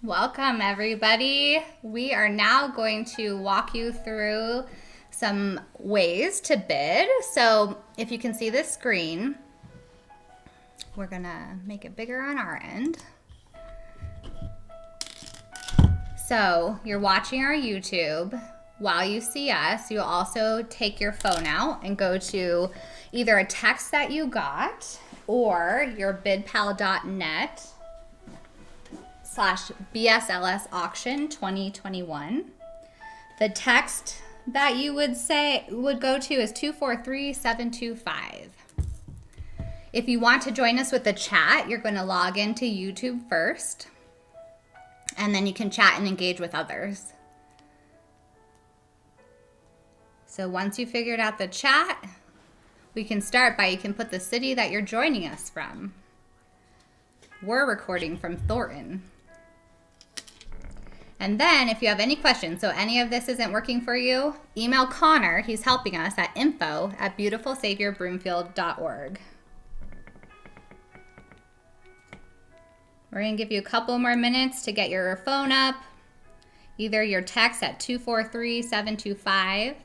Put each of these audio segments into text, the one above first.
Welcome, everybody. We are now going to walk you through some ways to bid. So if you can see this screen, we're gonna make it bigger on our end. So you're watching our YouTube. While you see us, you'll also take your phone out and go to either a text that you got or your bidpal.net /BSLS auction 2021. The text that you would go to is 243725. If you want to join us with the chat, you're going to log into YouTube first, and then you can chat and engage with others. So once you figured out the chat, we can start by, you can put the city that you're joining us from. We're recording from Thornton. And then if you have any questions, so any of this isn't working for you, email Connor, he's helping us, at info@beautifulsaviorbroomfield.org. We're gonna give you a couple more minutes to get your phone up, either your text at 243725.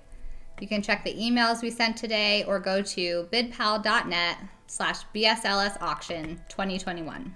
You can check the emails we sent today or go to bidpal.net /BSLS auction 2021.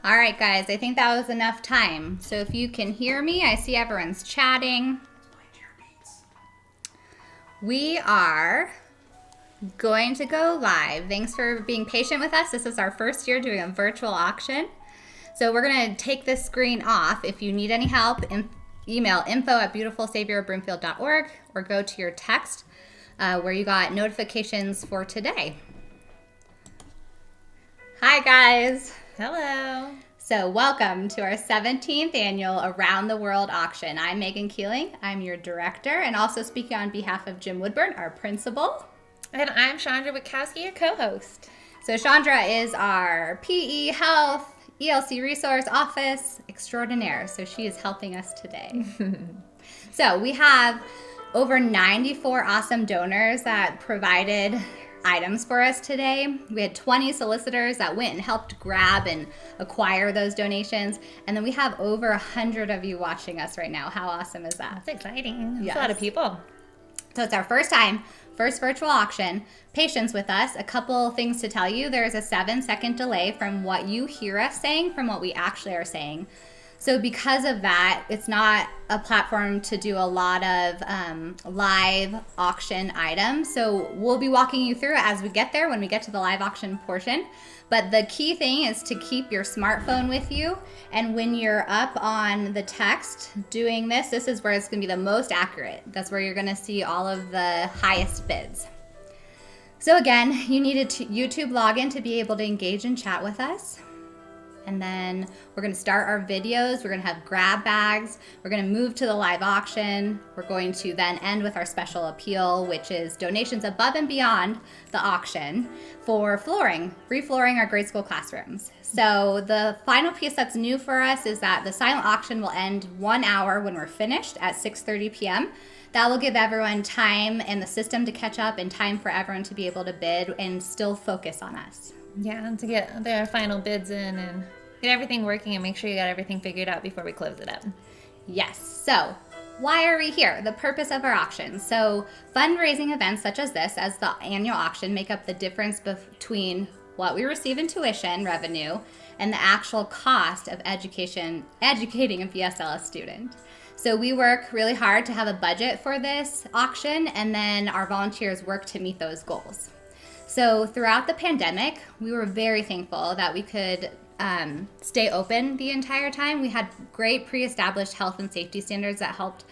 All right, guys, I think that was enough time. So if you can hear me, I see everyone's chatting. We are going to go live. Thanks for being patient with us. This is our first year doing a virtual auction. So we're going to take this screen off. If you need any help, email info@beautifulsaviorbroomfield.org or go to your text where you got notifications for today. Hi, guys. Hello. So welcome to our 17th annual Around the World auction. I'm Megan Keeling. I'm your director, and also speaking on behalf of Jim Woodburn, our principal. And I'm Chandra Witkowski, your co-host. So Chandra is our PE, health, ELC resource office extraordinaire. So she is helping us today. So we have over 94 awesome donors that provided items for us today. We had 20 solicitors that went and helped grab and acquire those donations. And then we have over 100 of you watching us right now. How awesome is that? That's exciting. That's Yes. a lot of people. So it's our first virtual auction. Patience with us. A couple things to tell you. There's a 7-second delay from what you hear us saying from what we actually are saying. So because of that, it's not a platform to do a lot of live auction items. So we'll be walking you through it as we get there when we get to the live auction portion. But the key thing is to keep your smartphone with you. And when you're up on the text doing this is where it's going to be the most accurate. That's where you're going to see all of the highest bids. So again, you need a YouTube login to be able to engage and chat with us. And then we're going to start our videos. We're going to have grab bags. We're going to move to the live auction. We're going to then end with our special appeal, which is donations above and beyond the auction for flooring, reflooring our grade school classrooms. So the final piece that's new for us is that the silent auction will end 1 hour when we're finished at 6:30 p.m. That will give everyone time and the system to catch up and time for everyone to be able to bid and still focus on us. Yeah, and to get their final bids in and get everything working and make sure you got everything figured out before we close it up. Yes. So why are we here? The purpose of our auction. So fundraising events such as this, as the annual auction, make up the difference between what we receive in tuition revenue and the actual cost of educating a BSLS student. So we work really hard to have a budget for this auction, and then our volunteers work to meet those goals. So throughout the pandemic, we were very thankful that we could stay open the entire time. We had great pre-established health and safety standards that helped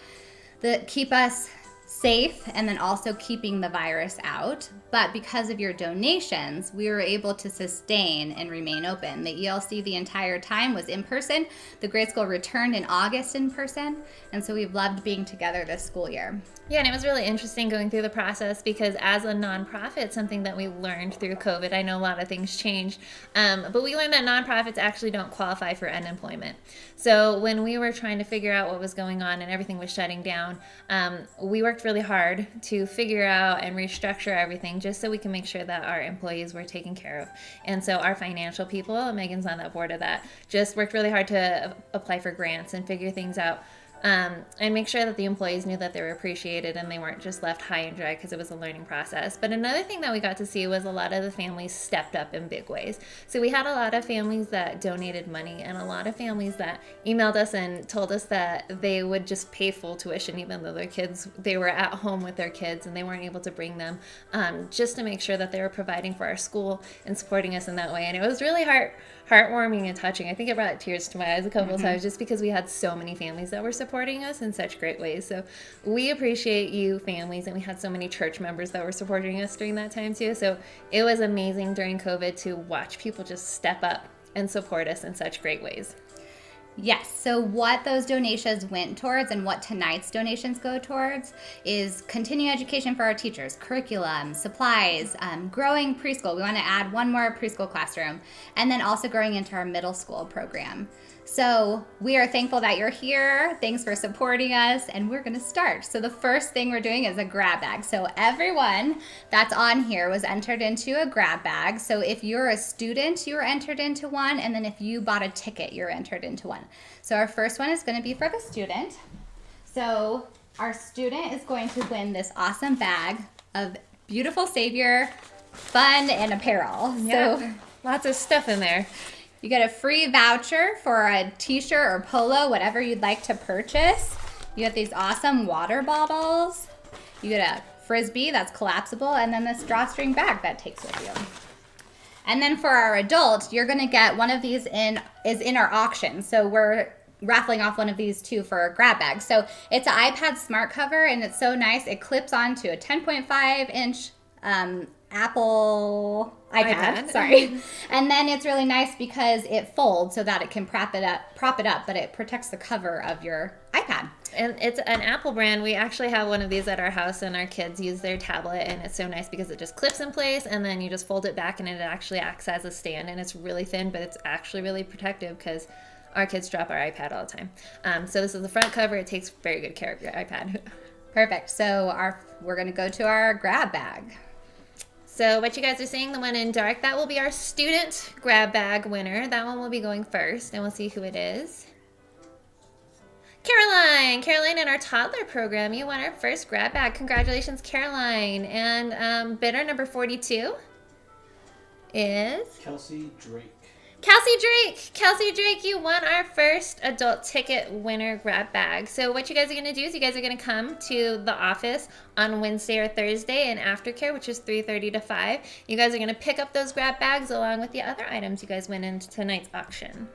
keep us safe and then also keeping the virus out. But because of your donations, we were able to sustain and remain open. The ELC the entire time was in person. The grade school returned in August in person. And so we've loved being together this school year. Yeah, and it was really interesting going through the process because as a nonprofit, something that we learned through COVID, I know a lot of things changed, but we learned that nonprofits actually don't qualify for unemployment. So when we were trying to figure out what was going on and everything was shutting down, we worked really hard to figure out and restructure everything just so we can make sure that our employees were taken care of. And so our financial people, Megan's on that board of that, just worked really hard to apply for grants and figure things out. And make sure that the employees knew that they were appreciated and they weren't just left high and dry because it was a learning process. But another thing that we got to see was a lot of the families stepped up in big ways. So we had a lot of families that donated money and a lot of families that emailed us and told us that they would just pay full tuition even though they were at home with their kids and they weren't able to bring them, just to make sure that they were providing for our school and supporting us in that way. And it was really heartwarming and touching. I think it brought tears to my eyes a couple of times just because we had so many families that were supporting us in such great ways. So we appreciate you families, and we had so many church members that were supporting us during that time too. So it was amazing during COVID to watch people just step up and support us in such great ways. Yes, so what those donations went towards and what tonight's donations go towards is continuing education for our teachers, curriculum, supplies, growing preschool. We want to add one more preschool classroom, and then also growing into our middle school program. So we are thankful that you're here. Thanks for supporting us, and we're going to start. So the first thing we're doing is a grab bag. So everyone that's on here was entered into a grab bag. So if you're a student, you're entered into one, and then if you bought a ticket, you're entered into one. So our first one is going to be for the student. So our student is going to win this awesome bag of beautiful Savior fun and apparel. Yeah, So lots of stuff in there. you get a free voucher for a t-shirt or polo, whatever you'd like to purchase. You get these awesome water bottles. You get a Frisbee that's collapsible, and then this drawstring bag that takes with you. And then for our adults, you're gonna get one of these is in our auction. So we're raffling off one of these too for a grab bag. So it's an iPad smart cover, and it's so nice. It clips onto a 10.5-inch Apple iPad. Sorry. And then it's really nice because it folds so that it can prop it up, but it protects the cover of your iPad. And it's an Apple brand. We actually have one of these at our house, and our kids use their tablet, and it's so nice because it just clips in place, and then you just fold it back, and it actually acts as a stand, and it's really thin, but it's actually really protective because our kids drop our iPad all the time. So this is the front cover. It takes very good care of your iPad. Perfect. So we're going to go to our grab bag. So what you guys are seeing, the one in dark, that will be our student grab bag winner. That one will be going first, and we'll see who it is. Caroline in our toddler program, you won our first grab bag. Congratulations, Caroline. And bidder number 42 is Kelsey Drake. Kelsey Drake, you won our first adult ticket winner grab bag. So what you guys are going to do is you guys are going to come to the office on Wednesday or Thursday in aftercare, which is 3:30 to 5. You guys are going to pick up those grab bags along with the other items you guys went into tonight's auction.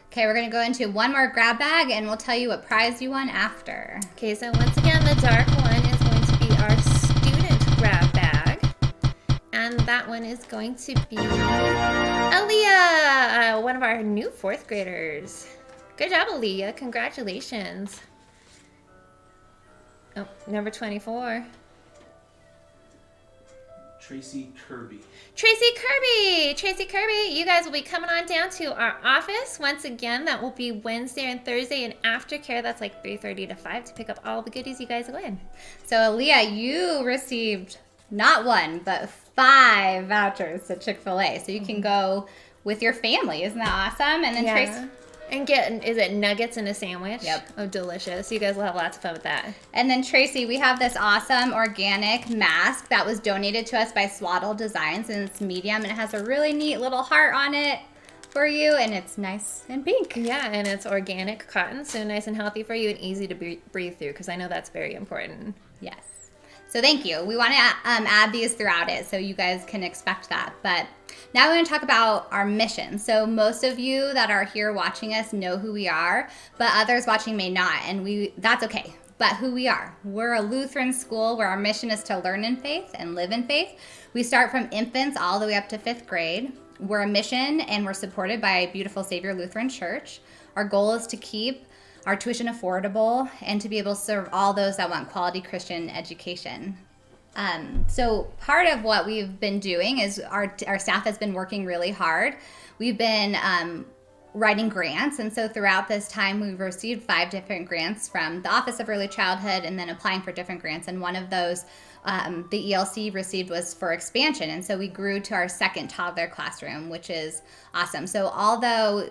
Okay, we're going to go into one more grab bag, and we'll tell you what prize you won after. Okay, so once again, the dark one is going to be our student grab bag. And and that one is going to be Aaliyah, one of our new 4th graders. Good job, Aaliyah. Congratulations. Oh, number 24. Tracy Kirby. Tracy Kirby! Tracy Kirby, you guys will be coming on down to our office. Once again, that will be Wednesday and Thursday in aftercare. That's like 3:30 to 5 to pick up all the goodies you guys win. So, Aaliyah, you received not 1, but 5 vouchers to Chick-fil-A. So you can go with your family. Isn't that awesome? And then Tracy... And get, is it nuggets in a sandwich? Yep. Oh, delicious. You guys will have lots of fun with that. And then Tracy, we have this awesome organic mask that was donated to us by Swaddle Designs, and it's medium, and it has a really neat little heart on it for you, and it's nice and pink. Yeah, and it's organic cotton, so nice and healthy for you and easy to breathe through, because I know that's very important. Yes. So thank you. We want to add these throughout it so you guys can expect that. But now we're going to talk about our mission. So most of you that are here watching us know who we are, but others watching may not, and that's okay. But who we are. We're a Lutheran school where our mission is to learn in faith and live in faith. We start from infants all the way up to 5th grade. We're a mission, and we're supported by Beautiful Savior Lutheran Church. Our goal is to keep our tuition affordable and to be able to serve all those that want quality Christian education. So part of what we've been doing is our staff has been working really hard. We've been writing grants, and so throughout this time we've received 5 different grants from the Office of Early Childhood and then applying for different grants, and one of those the ELC received was for expansion, and so we grew to our 2nd toddler classroom, which is awesome. So although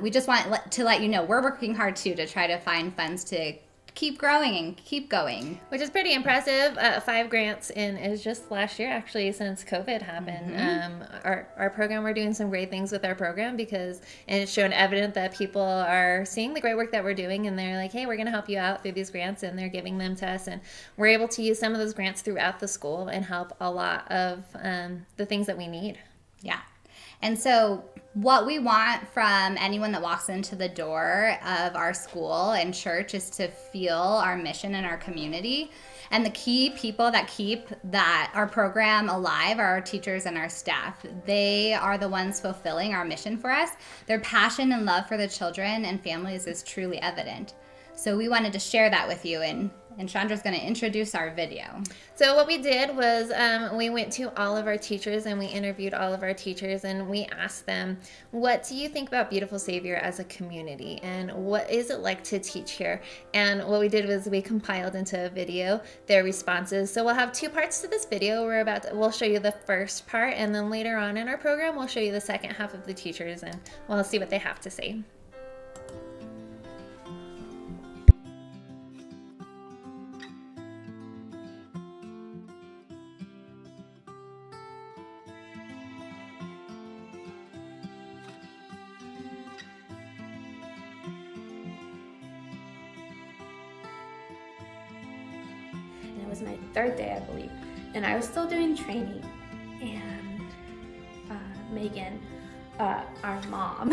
we just want to let you know we're working hard too to try to find funds to keep growing and keep going. Which is pretty impressive. 5 grants in is just last year, actually, since COVID happened. Mm-hmm. Our program, we're doing some great things with our program and it's shown evident that people are seeing the great work that we're doing, and they're like, hey, we're going to help you out through these grants, and they're giving them to us, and we're able to use some of those grants throughout the school and help a lot of the things that we need. Yeah. And so what we want from anyone that walks into the door of our school and church is to feel our mission in our community. And the key people that keep our program alive are our teachers and our staff. They are the ones fulfilling our mission for us. Their passion and love for the children and families is truly evident. So we wanted to share that with you, and Chandra's going to introduce our video. So what we did was we went to all of our teachers and we interviewed all of our teachers, and we asked them, what do you think about Beautiful Savior as a community, and what is it like to teach here? And what we did was we compiled into a video their responses. So we'll have 2 parts to this video. We'll show you the first part, and then later on in our program we'll show you the second half of the teachers, and we'll see what they have to say. It was my 3rd day, I believe, and I was still doing training, and Megan, our mom,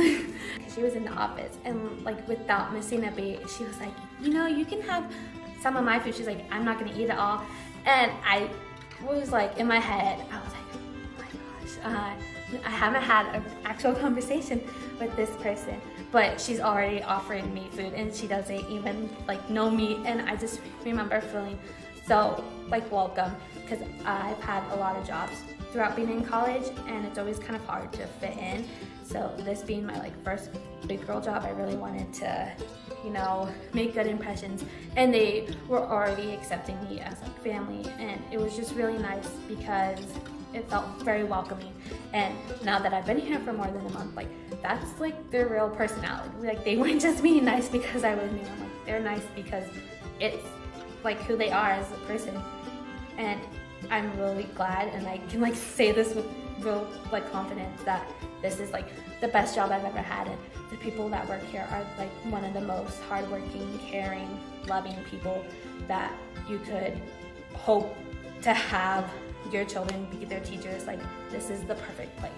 she was in the office, and like without missing a beat, she was like, you can have some of my food. She's like, I'm not gonna eat it all. And I was like, in my head, I was like, oh my gosh, I haven't had an actual conversation with this person, but she's already offering me food, and she doesn't even like know me. And I just remember feeling so like welcome, because I've had a lot of jobs throughout being in college, and it's always kind of hard to fit in. So this being my first big girl job, I really wanted to, make good impressions, and they were already accepting me as family, and it was just really nice because it felt very welcoming. And now that I've been here for more than a month, that's their real personality. They weren't just being nice because I was new. They're nice because it's who they are as a person. And I'm really glad, and I can say this with real confidence, that this is the best job I've ever had, and the people that work here are one of the most hardworking, caring, loving people that you could hope to have your children be their teachers. This is the perfect place.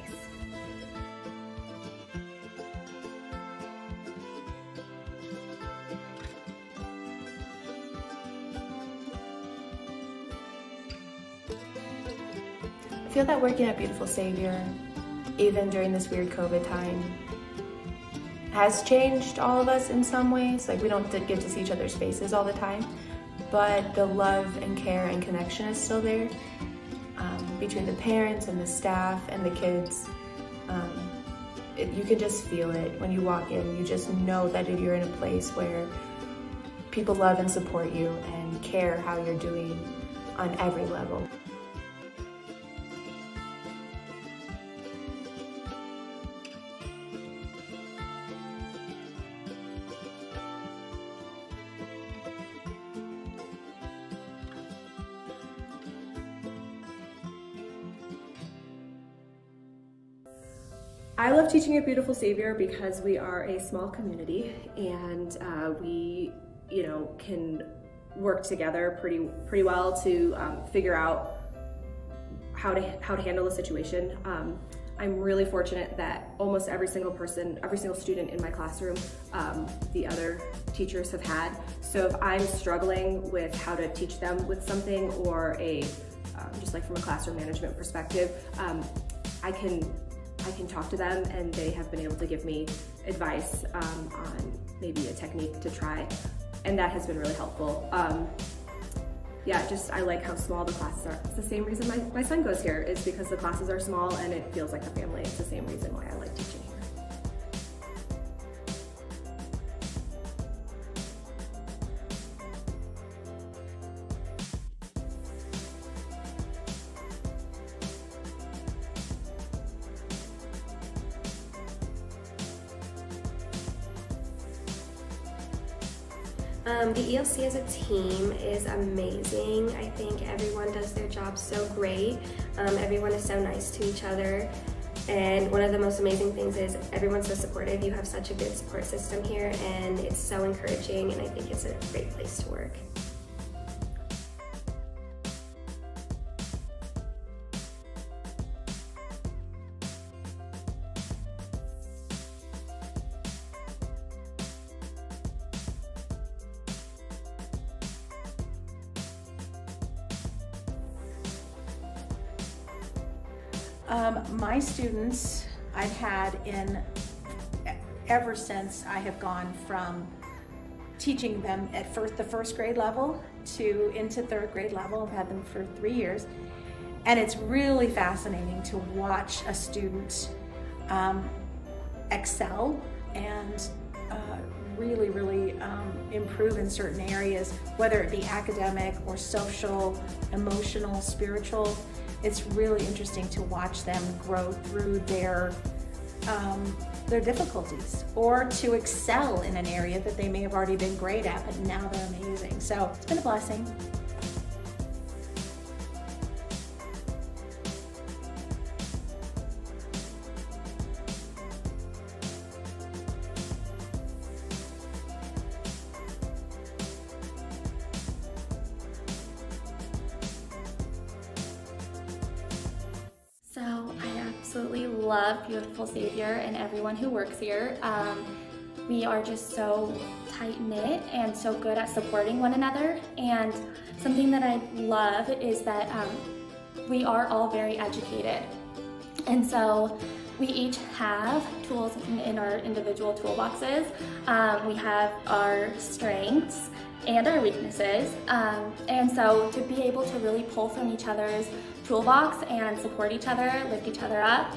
feel that working at Beautiful Savior, even during this weird COVID time, has changed all of us in some ways. Like, we don't get to see each other's faces all the time, but the love and care and connection is still there between the parents and the staff and the kids. You can just feel it when you walk in. You just know that you're in a place where people love and support you and care how you're doing on every level. I love teaching at Beautiful Savior because we are a small community, and we, can work together pretty well to figure out how to handle the situation. I'm really fortunate that almost every single student in my classroom, the other teachers have had. So if I'm struggling with how to teach them with something, or just like from a classroom management perspective, I can talk to them, and they have been able to give me advice on maybe a technique to try, and that has been really helpful. I like how small the classes are. It's the same reason my son goes here, is because the classes are small and it feels like a family. It's the same reason why I like teaching here. The ELC as a team is amazing. I think everyone does their job so great. Everyone is so nice to each other. And one of the most amazing things is everyone's so supportive. You have such a good support system here, and it's so encouraging, and I think it's a great place to work. My students I've had ever since I have gone from teaching them at the first grade level into third grade level. I've had them for 3 years, and it's really fascinating to watch a student excel and really improve in certain areas, whether it be academic or social, emotional, spiritual. It's really interesting to watch them grow through their difficulties, or to excel in an area that they may have already been great at, but now they're amazing. So it's been a blessing. So I absolutely love Beautiful Savior and everyone who works here. We are just so tight-knit and so good at supporting one another. And something that I love is that we are all very educated. And so we each have tools in our individual toolboxes. We have our strengths and our weaknesses. And so to be able to really pull from each other's toolbox and support each other, lift each other up,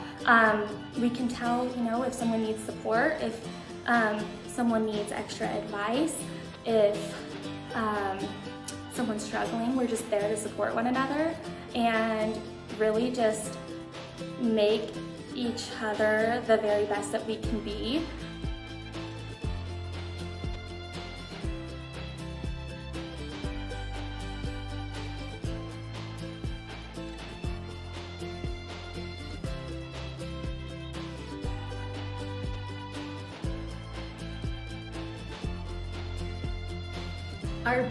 we can tell, if someone needs support, if someone needs extra advice, if someone's struggling, we're just there to support one another and really just make each other the very best that we can be. Our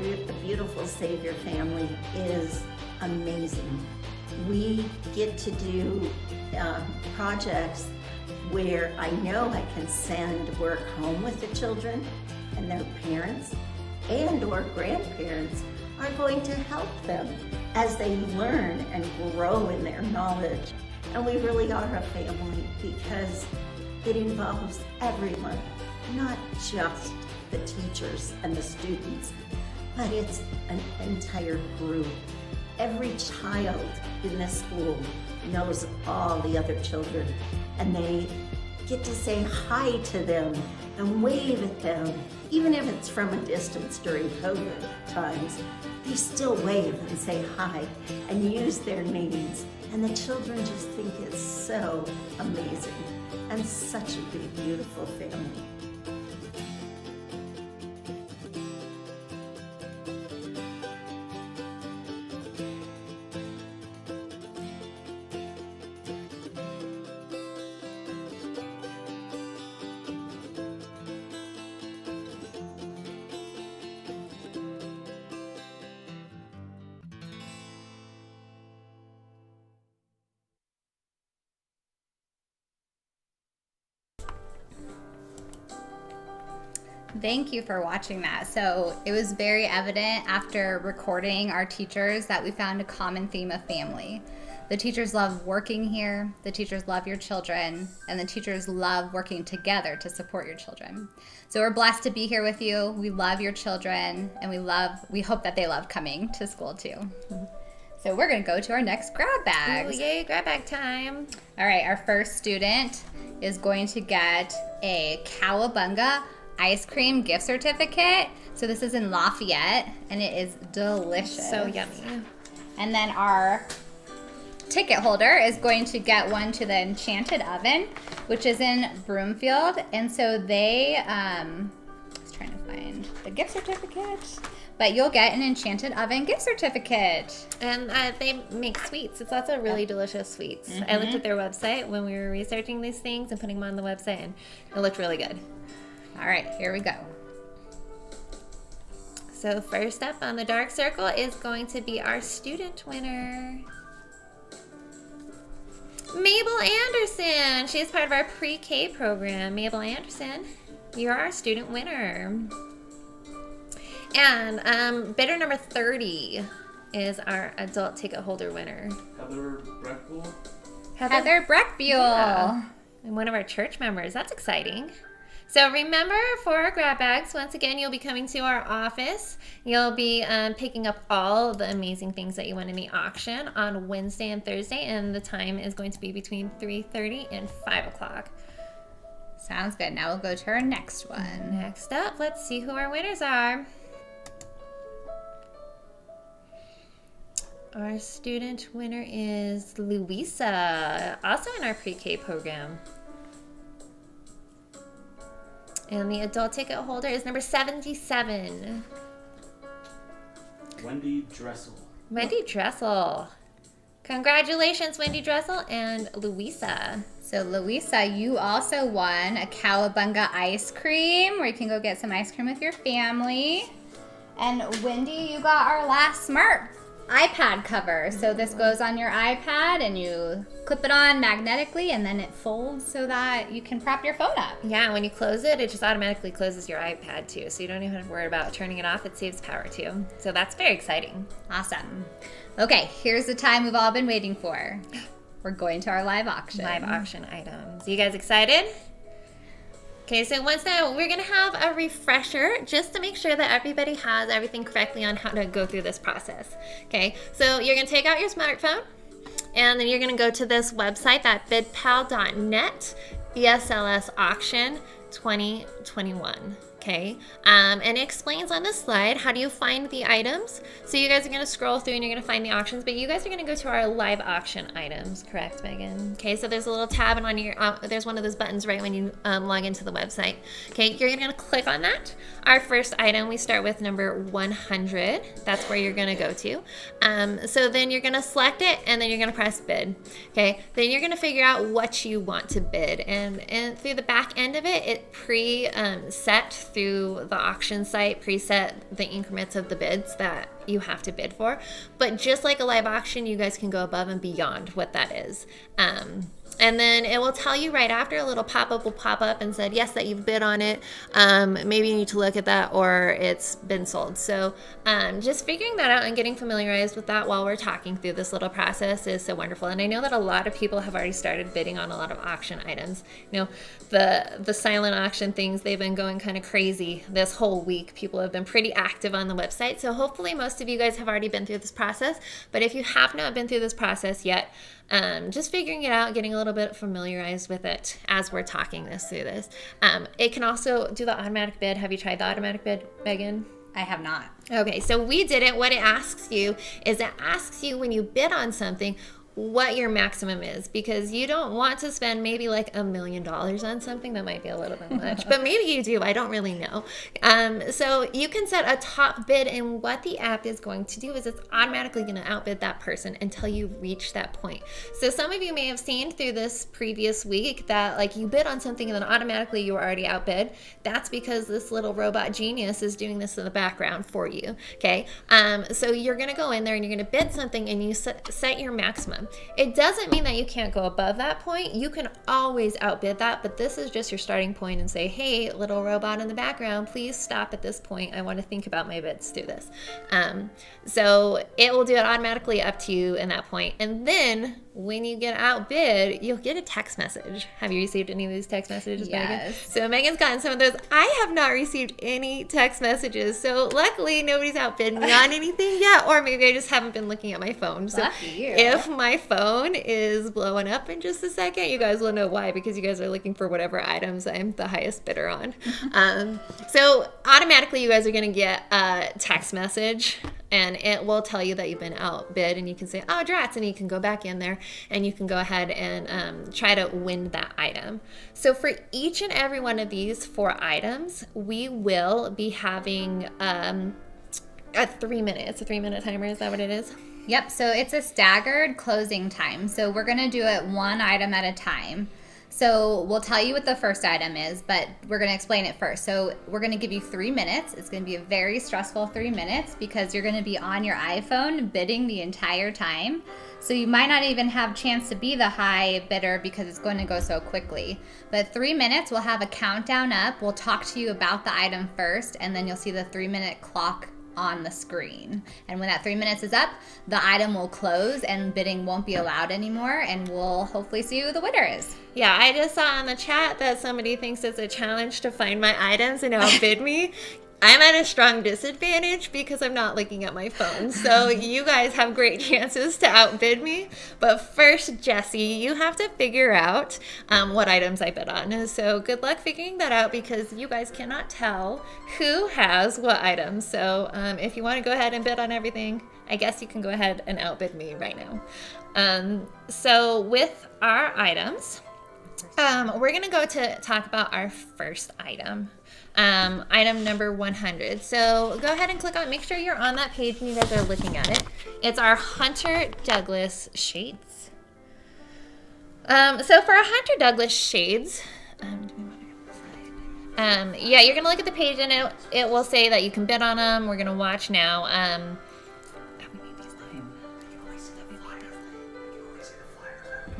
Beautiful Savior family is amazing. We get to do projects where I know I can send work home with the children, and their parents and or grandparents are going to help them. as they learn and grow in their knowledge. And we really are a family because it involves everyone, not just the teachers and the students, but it's an entire group. Every child in this school knows all the other children, and they get to say hi to them and wave at them. Even if it's from a distance during COVID times, they still wave and say hi and use their names. And the children just think it's so amazing and such a big, beautiful family. Thank you for watching that. So it was very evident after recording our teachers that we found a common theme of family. The teachers love working here, the teachers love your children, and the teachers love working together to support your children. So we're blessed to be here with you. We love your children, and we hope that they love coming to school too. So we're gonna go to our next grab bag. Oh, yay, grab bag time. All right, our first student is going to get a Cowabunga ice cream gift certificate. So this is in Lafayette, and it is delicious. So yummy. And then our ticket holder is going to get one to the Enchanted Oven, which is in Broomfield. And so they, I was trying to find the gift certificate, but you'll get an Enchanted Oven gift certificate. And they make sweets. It's lots of really delicious sweets. I looked at their website when we were researching these things and putting them on the website, and it looked really good. All right, here we go. So first up on the dark circle is going to be our student winner, Mabel Anderson. She's part of our pre-K program. Mabel Anderson, you're our student winner. And bidder number 30 is our adult ticket holder winner, Heather Breckbull. Heather Breckbuell. Yeah. And one of our church members. That's exciting. So remember, for our grab bags, once again, you'll be coming to our office. You'll be picking up all the amazing things that you won in the auction on Wednesday and Thursday, and the time is going to be between 3:30 and 5 o'clock. Sounds good. Now we'll go to our next one. Next up, let's see who our winners are. Our student winner is Louisa, also in our pre-K program. And the adult ticket holder is number 77. Wendy Dressel. Wendy Dressel. Congratulations, Wendy Dressel and Louisa. So Louisa, you also won a Cowabunga ice cream, where you can go get some ice cream with your family. And Wendy, you got our last smart iPad cover. So this goes on your iPad and you clip it on magnetically, and then it folds so that you can prop your phone up. Yeah, when you close it, it just automatically closes your iPad too. So you don't even have to worry about turning it off. It saves power too. So that's very exciting. Awesome. Okay, here's the time we've all been waiting for. We're going to our live auction. Live auction items. You guys excited? Okay, so once that, we're gonna have a refresher just to make sure that everybody has everything correctly on how to go through this process. Okay, so you're gonna take out your smartphone, and then you're gonna go to this website, that bidpal.net, ESLS auction 2021. Okay, and it explains on this slide how do you find the items. So you guys are going to scroll through and you're going to find the auctions, but you guys are going to go to our live auction items, correct, Megan? Okay, so there's a little tab, and on your there's one of those buttons right when you log into the website. Okay, you're going to click on that. Our first item, we start with number 100. That's where you're going to go to. So then you're going to select it, and then you're going to press bid. Okay, then you're going to figure out what you want to bid, and through the back end of it, it pre-set through the auction site, preset the increments of the bids that you have to bid for. But just like a live auction, you guys can go above and beyond what that is. And then it will tell you right after, a little pop-up will pop up and said, yes, that you've bid on it. Maybe you need to look at that, or it's been sold. So just figuring that out and getting familiarized with that while we're talking through this little process is so wonderful. And I know that a lot of people have already started bidding on a lot of auction items. You know, the silent auction things, they've been going kind of crazy this whole week. People have been pretty active on the website. So hopefully most of you guys have already been through this process. But if you have not been through this process yet, just figuring it out, getting a little bit familiarized with it as we're talking through this. It can also do the automatic bid. Have you tried the automatic bid, Megan? I have not. Okay, so we did it. What it asks you is, it asks you when you bid on something what your maximum is, because you don't want to spend maybe like $1 million on something. That might be a little bit much, but maybe you do. I don't really know. So you can set a top bid, and what the app is going to do is it's automatically going to outbid that person until you reach that point. So some of you may have seen through this previous week that like you bid on something and then automatically you were already outbid. That's because this little robot genius is doing this in the background for you. Okay. So you're going to go in there and you're going to bid something, and you set your maximum. It doesn't mean that you can't go above that point. You can always outbid that, but this is just your starting point, and say, hey, little robot in the background, please stop at this point. I want to think about my bids through this. So it will do it automatically up to you in that point. And then when you get outbid, you'll get a text message. Have you received any of these text messages, Yes. Megan? So Megan's gotten some of those. I have not received any text messages. So luckily nobody's outbid me on anything yet, or maybe I just haven't been looking at my phone. So Lucky you. if my phone is blowing up in just a second, you guys will know why, because you guys are looking for whatever items I'm the highest bidder on. So automatically you guys are going to get a text message, and it will tell you that you've been outbid, and you can say, oh, drats, and you can go back in there and you can go ahead and try to win that item. So for each and every one of these 4 items, we will be having a 3-minute. It's a 3-minute timer. Is that what it is? Yep, so it's a staggered closing time. So we're going to do it one item at a time. So we'll tell you what the first item is, but we're going to explain it first. So we're going to give you 3 minutes. It's going to be a very stressful 3 minutes, because you're going to be on your iPhone bidding the entire time. So you might not even have a chance to be the high bidder, because it's going to go so quickly. But 3 minutes, we'll have a countdown up. We'll talk to you about the item first, and then you'll see the 3-minute clock on the screen. And when that 3 minutes is up, the item will close and bidding won't be allowed anymore, and we'll hopefully see who the winner is. Yeah, I just saw on the chat that somebody thinks it's a challenge to find my items and outbid me. I'm at a strong disadvantage because I'm not looking at my phone. So you guys have great chances to outbid me. But first, Jesse, you have to figure out what items I bid on. So good luck figuring that out, because you guys cannot tell who has what items. So if you want to go ahead and bid on everything, I guess you can go ahead and outbid me right now. So with our items, we're going to go to talk about our first item. Item number 100. So go ahead and click on, make sure you're on that page and you guys are looking at it. It's our Hunter Douglas shades. So for our Hunter Douglas shades, yeah, you're gonna look at the page and it will say that you can bid on them. We're gonna watch now.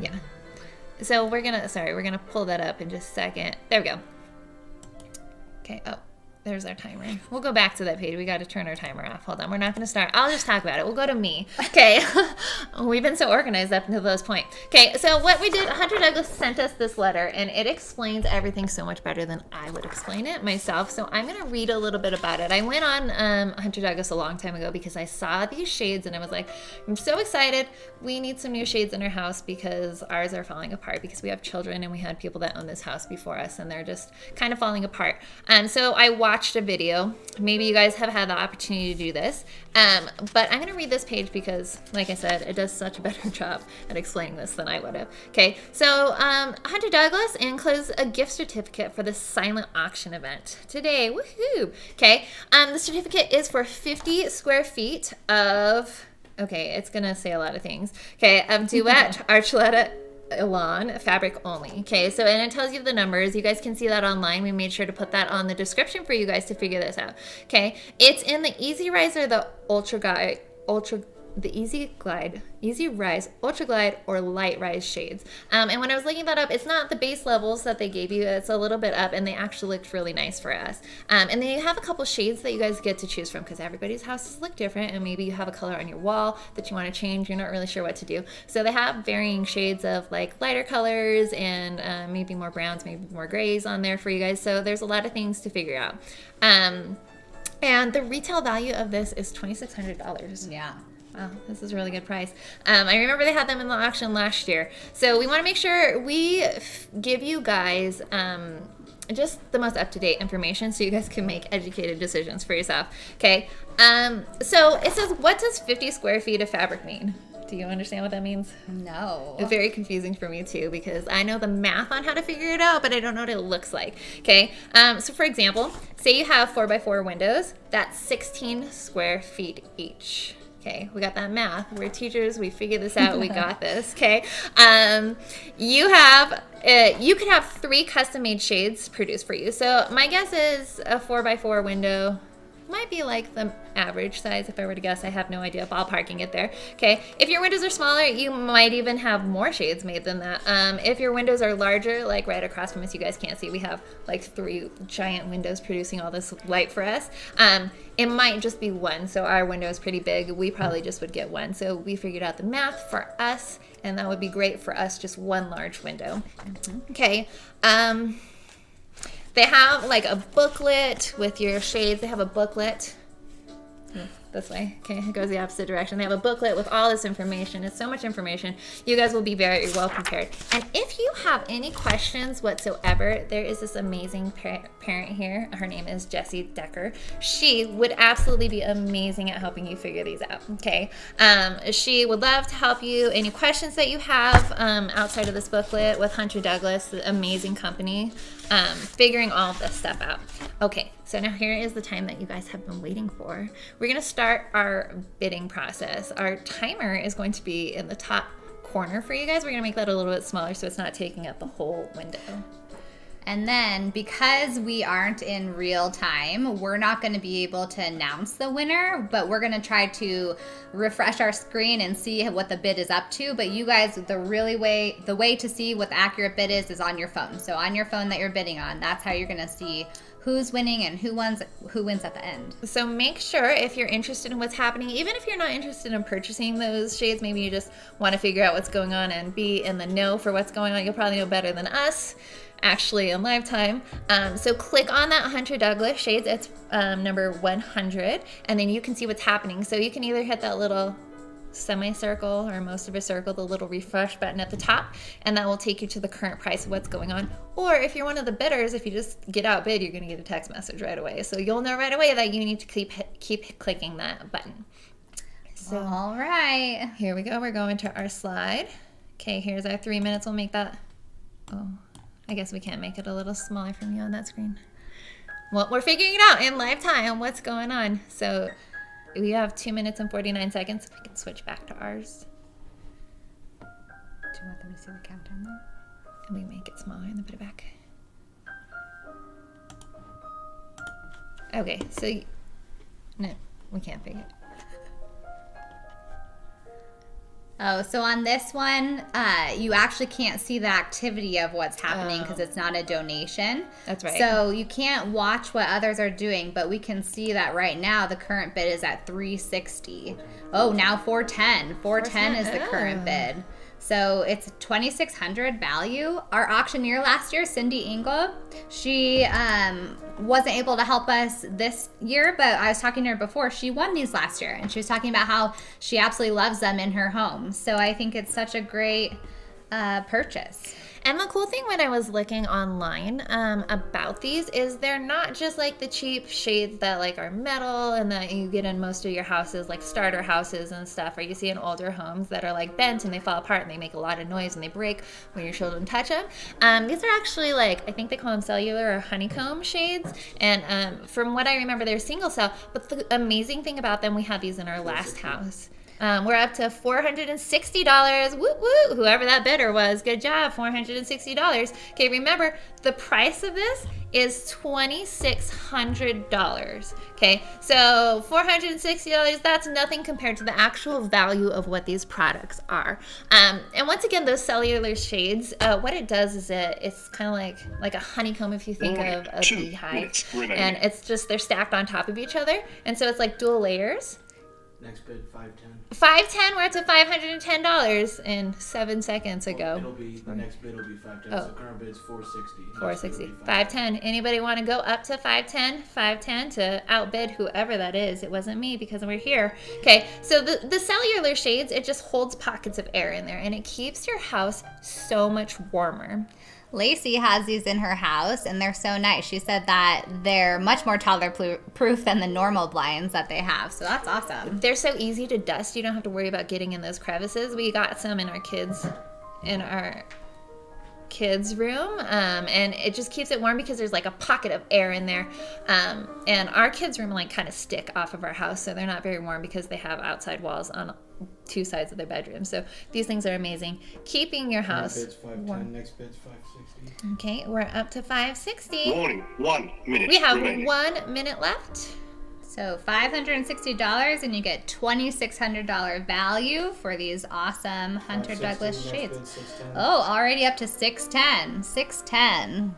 Yeah. So we're gonna pull that up in just a second. There we go. Okay, oh, there's our timer. We'll go back to that page. We got to turn our timer off. Hold on, we're not going to start. I'll just talk about it. We'll go to me. Okay, we've been so organized up until this point. Okay, so what we did, Hunter Douglas sent us this letter, and it explains everything so much better than I would explain it myself. So I'm going to read a little bit about it. I went on Hunter Douglas a long time ago because I saw these shades, and I was like, I'm so excited. We need some new shades in our house because ours are falling apart because we have children and we had people that own this house before us, and they're just kind of falling apart. So I watched a video. Maybe you guys have had the opportunity to do this, but I'm going to read this page because, like I said, it does such a better job at explaining this than I would have. Okay, so Hunter Douglas enclosed a gift certificate for the silent auction event today. Woohoo! Okay, the certificate is for 50 square feet of, okay, it's going to say a lot of things. Okay, of Duet Archuleta Elan fabric only. Okay, so and it tells you the numbers. You guys can see that online. We made sure to put that on the description for you guys to figure this out. Okay, it's in the Easy Rise or the Easy Rise, Ultra Glide, or Light Rise shades. And when I was looking that up, it's not the base levels that they gave you. It's a little bit up, and they actually looked really nice for us. And they have a couple shades that you guys get to choose from because everybody's houses look different, and maybe you have a color on your wall that you want to change. You're not really sure what to do. So they have varying shades of like lighter colors and maybe more browns, maybe more grays on there for you guys. So there's a lot of things to figure out. And the retail value of this is $2,600. Yeah. Wow, this is a really good price. I remember they had them in the auction last year. So we want to make sure we give you guys just the most up-to-date information so you guys can make educated decisions for yourself. Okay, so it says, what does 50 square feet of fabric mean? Do you understand what that means? No. It's very confusing for me too because I know the math on how to figure it out, but I don't know what it looks like. Okay, so for example, say you have 4x4 windows, that's 16 square feet each. Okay, we got that math. We're teachers. We figured this out. We got this. Okay, you could have 3 custom-made shades produced for you. So my guess is a 4x4 window might be like the average size. If I were to guess, I have no idea. Ballparking it there. Okay, if your windows are smaller, you might even have more shades made than that. If your windows are larger, like right across from us, you guys can't see, we have like 3 giant windows producing all this light for us. It might just be 1. So our window is pretty big. We probably just would get 1. So we figured out the math for us, and that would be great for us, just 1 large window. Okay. They have like a booklet with your shades. They have a booklet. This way. Okay, it goes the opposite direction. They have a booklet with all this information. It's so much information. You guys will be very well prepared. And if you have any questions whatsoever, there is this amazing parent here. Her name is Jessie Decker. She would absolutely be amazing at helping you figure these out. Okay, she would love to help you. Any questions that you have outside of this booklet with Hunter Douglas, the amazing company, figuring all of this stuff out. Okay, so now here is the time that you guys have been waiting for. We're gonna start our bidding process. Our timer is going to be in the top corner for you guys. We're gonna make that a little bit smaller so it's not taking up the whole window. And then because we aren't in real time, we're not going to be able to announce the winner, but we're going to try to refresh our screen and see what the bid is up to. But you guys, the way to see what the accurate bid is on your phone. So on your phone that you're bidding on, that's how you're going to see who's winning and who wins at the end. So make sure if you're interested in what's happening, even if you're not interested in purchasing those shades, maybe you just want to figure out what's going on and be in the know for what's going on. You'll probably know better than us actually in live time. So click on that Hunter Douglas shades. It's number 100, and then you can see what's happening. So you can either hit that little semicircle or most of a circle, the little refresh button at the top, and that will take you to the current price of what's going on. Or if you're one of the bidders, if you just get outbid, you're going to get a text message right away. So you'll know right away that you need to keep clicking that button. So all right, here we go. We're going to our slide. Okay, here's our 3 minutes. We'll make that. Oh, I guess we can't make it a little smaller from you on that screen. Well, we're figuring it out in live time what's going on. So we have 2 minutes and 49 seconds. We can switch back to ours. Do you want them to see the countdown though? And we make it smaller and then put it back. Okay, so no, we can't figure it. Oh, so on this one, you actually can't see the activity of what's happening because it's not a donation. That's right. So you can't watch what others are doing, but we can see that right now the current bid is at $360. Oh, now $410. $410 is the current bid. So it's $2,600 value. Our auctioneer last year, Cindy Engel, she wasn't able to help us this year, but I was talking to her before. She won these last year, and she was talking about how she absolutely loves them in her home. So I think it's such a great purchase. And the cool thing when I was looking online about these is they're not just like the cheap shades that like are metal and that you get in most of your houses, like starter houses and stuff, or you see in older homes that are like bent and they fall apart and they make a lot of noise and they break when your children touch them. These are actually like, I think they call them cellular or honeycomb shades. And from what I remember, they're single cell. But the amazing thing about them, we had these in our last house. We're up to $460. Woo woo! Whoever that bidder was, good job. $460. Okay, remember the price of this is $2,600. Okay, so $460, that's nothing compared to the actual value of what these products are. And once again, those cellular shades, what it does is it's kind of like a honeycomb if you think of a beehive. And it's just, they're stacked on top of each other. And so it's like dual layers. Next bid, 510. 510, we're up to $510 in 7 seconds ago. It'll be, the next bid will be 510. Oh. So current bid's 460. Next bid 460. will be 510. Anybody want to go up to 510? 510 to outbid whoever that is. It wasn't me because we're here. Okay, so the cellular shades, it just holds pockets of air in there and it keeps your house so much warmer. Lacey has these in her house, and they're so nice. She said that they're much more toddler-proof than the normal blinds that they have, so that's awesome. They're so easy to dust. You don't have to worry about getting in those crevices. We got some in our kids' room, and it just keeps it warm because there's like a pocket of air in there. And our kids' room like kind of stick off of our house, so they're not very warm because they have outside walls on 2 sides of their bedroom. So these things are amazing. Keeping your Current house bid's 510. warm. Next bid's 560. Okay, we're up to 560. Warning, 1 minute We have remaining. 1 minute left. So $560, and you get $2,600 value for these awesome Hunter 560, Douglas next shades. bid, 610. Oh, already up to 610. 610.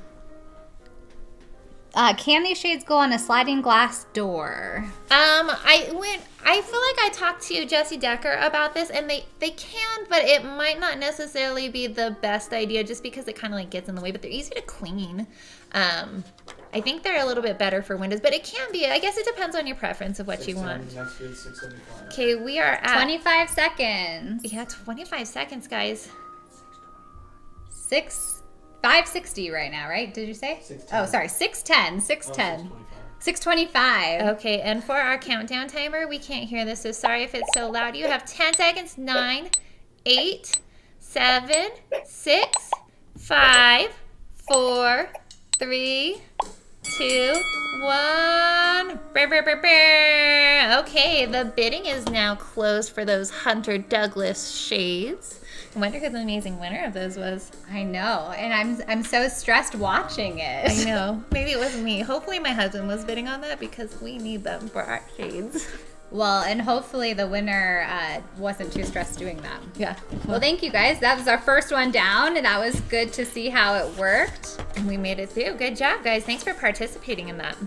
Can these shades go on a sliding glass door? I feel like I talked to Jesse Decker about this, and they can, but it might not necessarily be the best idea just because it kind of like gets in the way, but they're easy to clean. I think they're a little bit better for windows, but it can be. I guess it depends on your preference of what you 610, want. Next bid, 675. Okay, we are at 25 seconds. Yeah, 25 seconds, guys. 560 right now, right? Did you say? 610. Oh, sorry. 610. Oh, 610. 625. 625. Okay, and for our countdown timer, we can't hear this, so sorry if it's so loud. You have 10 seconds. 9, 8, 7, 6, 5, 4, 3, 2, 1. Okay, the bidding is now closed for those Hunter Douglas shades. I wonder who the amazing winner of those was. I know, and I'm so stressed watching it. I know. Maybe it wasn't me. Hopefully my husband was bidding on that because we need them for our shades. Well, and hopefully the winner wasn't too stressed doing that. Yeah. Well, thank you guys. That was our first one down, and that was good to see how it worked. We made it through. Good job, guys. Thanks for participating in that.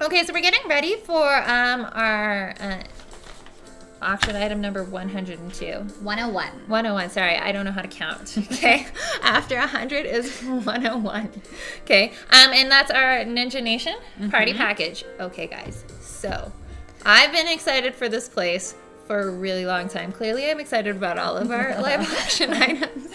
Okay, so we're getting ready for our auction item number 102. 101. 101, sorry, I don't know how to count. Okay, after 100 is 101. Okay, and that's our Ninja Nation party package. Okay, guys, so I've been excited for this place for a really long time. Clearly, I'm excited about all of our live auction items.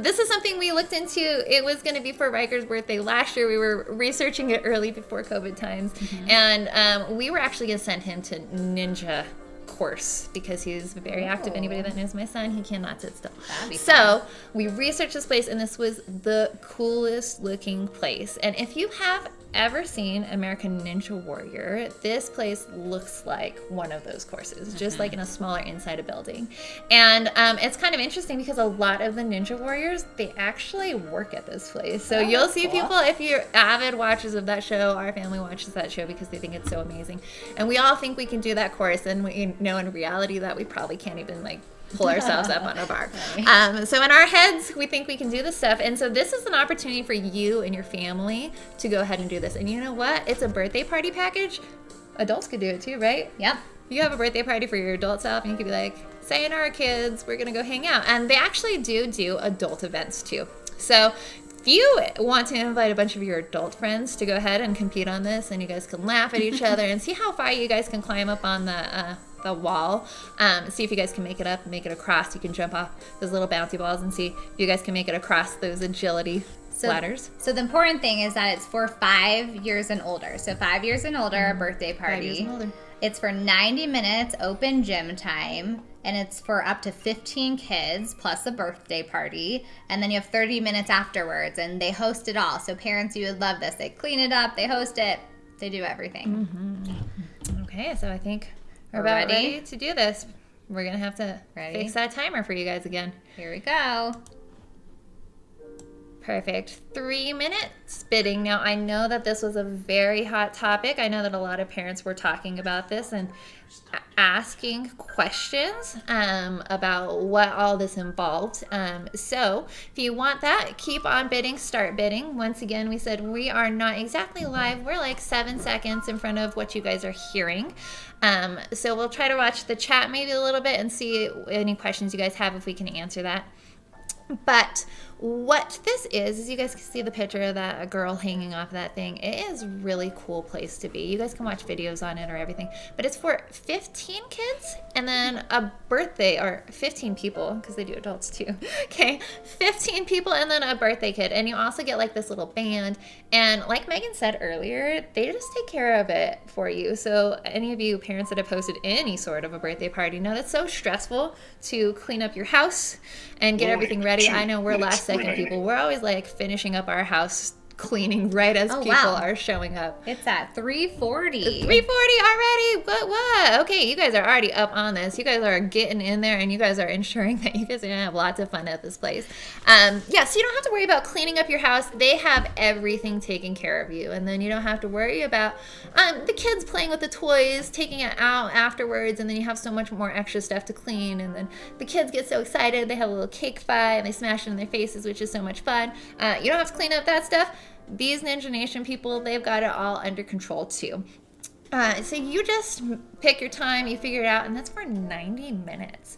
This is something we looked into. It was going to be for Riker's birthday last year. We were researching it early before COVID times, and we were actually going to send him to Ninja course because he's very active. Anybody that knows my son, he cannot sit still. So we researched this place, and this was the coolest looking place. And if you have ever seen American Ninja Warrior, this place looks like one of those courses, just like in a smaller inside a building. And it's kind of interesting because a lot of the Ninja Warriors, they actually work at this place. So you'll see people, if you're avid watchers of that show, our family watches that show because they think it's so amazing. And we all think we can do that course, and we know in reality that we probably can't even like pull ourselves up on a bar. So in our heads, we think we can do this stuff. And so this is an opportunity for you and your family to go ahead and do this. And you know what? It's a birthday party package. Adults could do it too, right? Yep. You have a birthday party for your adult self, and you could be like, sayonara kids, we're gonna go hang out. And they actually do adult events too. So if you want to invite a bunch of your adult friends to go ahead and compete on this, and you guys can laugh at each other and see how far you guys can climb up on the wall, see if you guys can make it up, make it across. You can jump off those little bouncy balls and see if you guys can make it across those agility ladders. So the important thing is that it's for 5 years and older. So 5 years and older, a birthday party. 5 years and older. It's for 90 minutes open gym time, and it's for up to 15 kids plus a birthday party. And then you have 30 minutes afterwards, and they host it all. So parents, you would love this. They clean it up, they host it, they do everything. Okay, so I think we're about ready to do this. we're going to have to Ready? fix that timer for you guys again. Here we go. Perfect. 3 minutes bidding. Now, I know that this was a very hot topic. I know that a lot of parents were talking about this and asking questions about what all this involved. So if you want that, keep on bidding, start bidding. Once again, we said we are not exactly live. We're like 7 seconds in front of what you guys are hearing. So we'll try to watch the chat maybe a little bit and see any questions you guys have, if we can answer that. But what this is you guys can see the picture of that a girl hanging off that thing. It is a really cool place to be. You guys can watch videos on it or everything. But it's for 15 kids and then a birthday, or 15 people, because they do adults too. Okay, 15 people and then a birthday kid. And you also get like this little band. And like Megan said earlier, they just take care of it for you. So any of you parents that have hosted any sort of a birthday party know that's so stressful to clean up your house and get everything ready. I know we're last second people. We're always like finishing up our house cleaning right as people are showing up. It's at 3:40. 3:40 already? What? Okay, you guys are already up on this. You guys are getting in there and you guys are ensuring that you guys are gonna have lots of fun at this place. Yeah, so you don't have to worry about cleaning up your house. They have everything taken care of you. And then you don't have to worry about the kids playing with the toys, taking it out afterwards, and then you have so much more extra stuff to clean. And then the kids get so excited. They have a little cake fight and they smash it in their faces, which is so much fun. You don't have to clean up that stuff. These Ninja Nation people, they've got it all under control too. So you just pick your time, you figure it out, and that's for 90 minutes.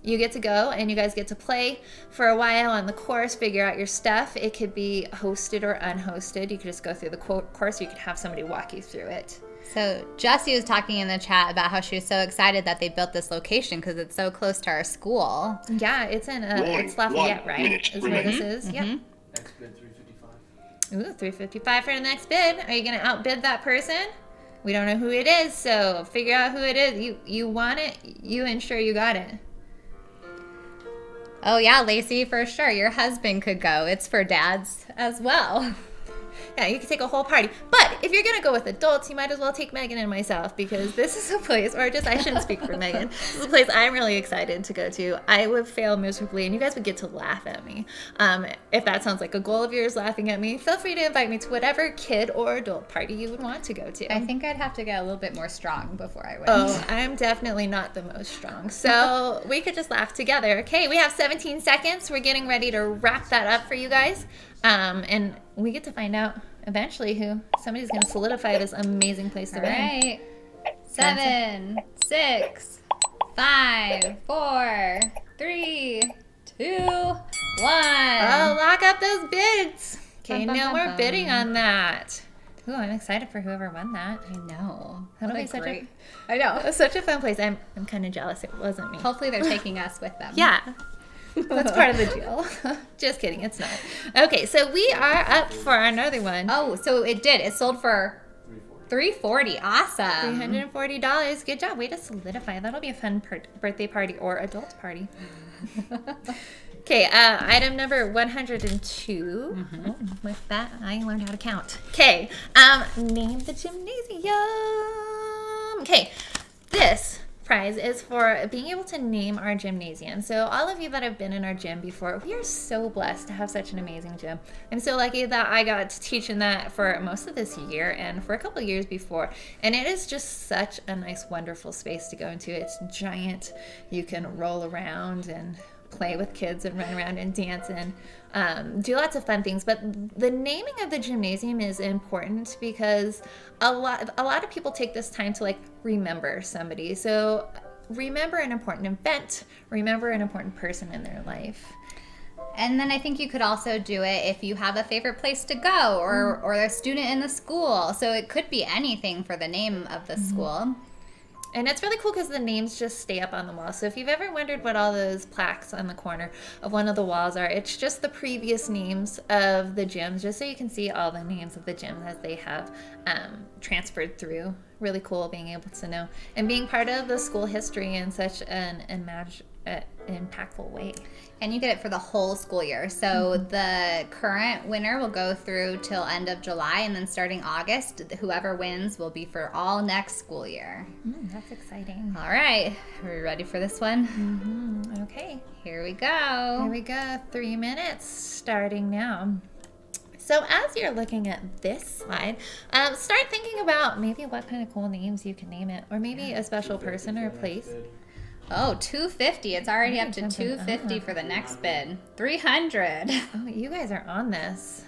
You get to go and you guys get to play for a while on the course, figure out your stuff. It could be hosted or unhosted. You could just go through the course, you could have somebody walk you through it. So Jessie was talking in the chat about how she was so excited that they built this location because it's so close to our school. Yeah, it's in it's Lafayette, right? Is where this is. Yep. Next bid 355. Ooh, 355 for the next bid. Are you gonna outbid that person? We don't know who it is, so figure out who it is. You want it, you ensure you got it. Oh yeah, Lacey, for sure. Your husband could go. It's for dads as well. Yeah, you can take a whole party. But if you're going to go with adults, you might as well take Megan and myself, because this is a place, or just I shouldn't speak for Megan. This is a place I'm really excited to go to. I would fail miserably, and you guys would get to laugh at me. If that sounds like a goal of yours, laughing at me, feel free to invite me to whatever kid or adult party you would want to go to. I think I'd have to get a little bit more strong before I went. Oh, I'm definitely not the most strong. So we could just laugh together. Okay, we have 17 seconds. We're getting ready to wrap that up for you guys. And we get to find out eventually who somebody's going to solidify this amazing place to All be. right. 7, 6, 5, 4, 3, 2, 1. Oh, lock up those bids. Okay, Bum, bum, no bum, more bum. bidding on that. Ooh, I'm excited for whoever won that. I know. That'll What be a such great. I know, such a fun place. I'm kind of jealous it wasn't me. Hopefully they're taking us with them. Yeah. That's part of the deal. Just kidding, it's not. Okay, so we are up for another one. Oh, so it did. It sold for 340. Awesome. $340. Good job. Way to solidify. That'll be a fun birthday party or adult party. Okay, item number 102. Oh, with that, I learned how to count. Okay, name the gymnasium. Okay, this prize is for being able to name our gymnasium. So all of you that have been in our gym before, we are so blessed to have such an amazing gym. I'm so lucky that I got to teach in that for most of this year and for a couple of years before. And it is just such a nice, wonderful space to go into. It's giant. You can roll around and play with kids and run around and dance and do lots of fun things. But the naming of the gymnasium is important because a lot of people take this time to like remember somebody. So remember an important event, remember an important person in their life. And then I think you could also do it if you have a favorite place to go or a student in the school. So it could be anything for the name of the school. And it's really cool because the names just stay up on the wall. So if you've ever wondered what all those plaques on the corner of one of the walls are, it's just the previous names of the gyms, just so you can see all the names of the gyms as they have transferred through really cool being able to know and being part of the school history in such an impactful way. And you get it for the whole school year. So the current winner will go through till end of July, and then starting August, whoever wins will be for all next school year. That's exciting. All right, are we ready for this one? Okay, Here we here go. we go. 3 minutes starting now. So as you're looking at this slide, start thinking about maybe what kind of cool names you can name it, or maybe a special person or place. Oh, $250. It's already up to Jumping $250 up. for the next bid. $300. Oh, you guys are on this.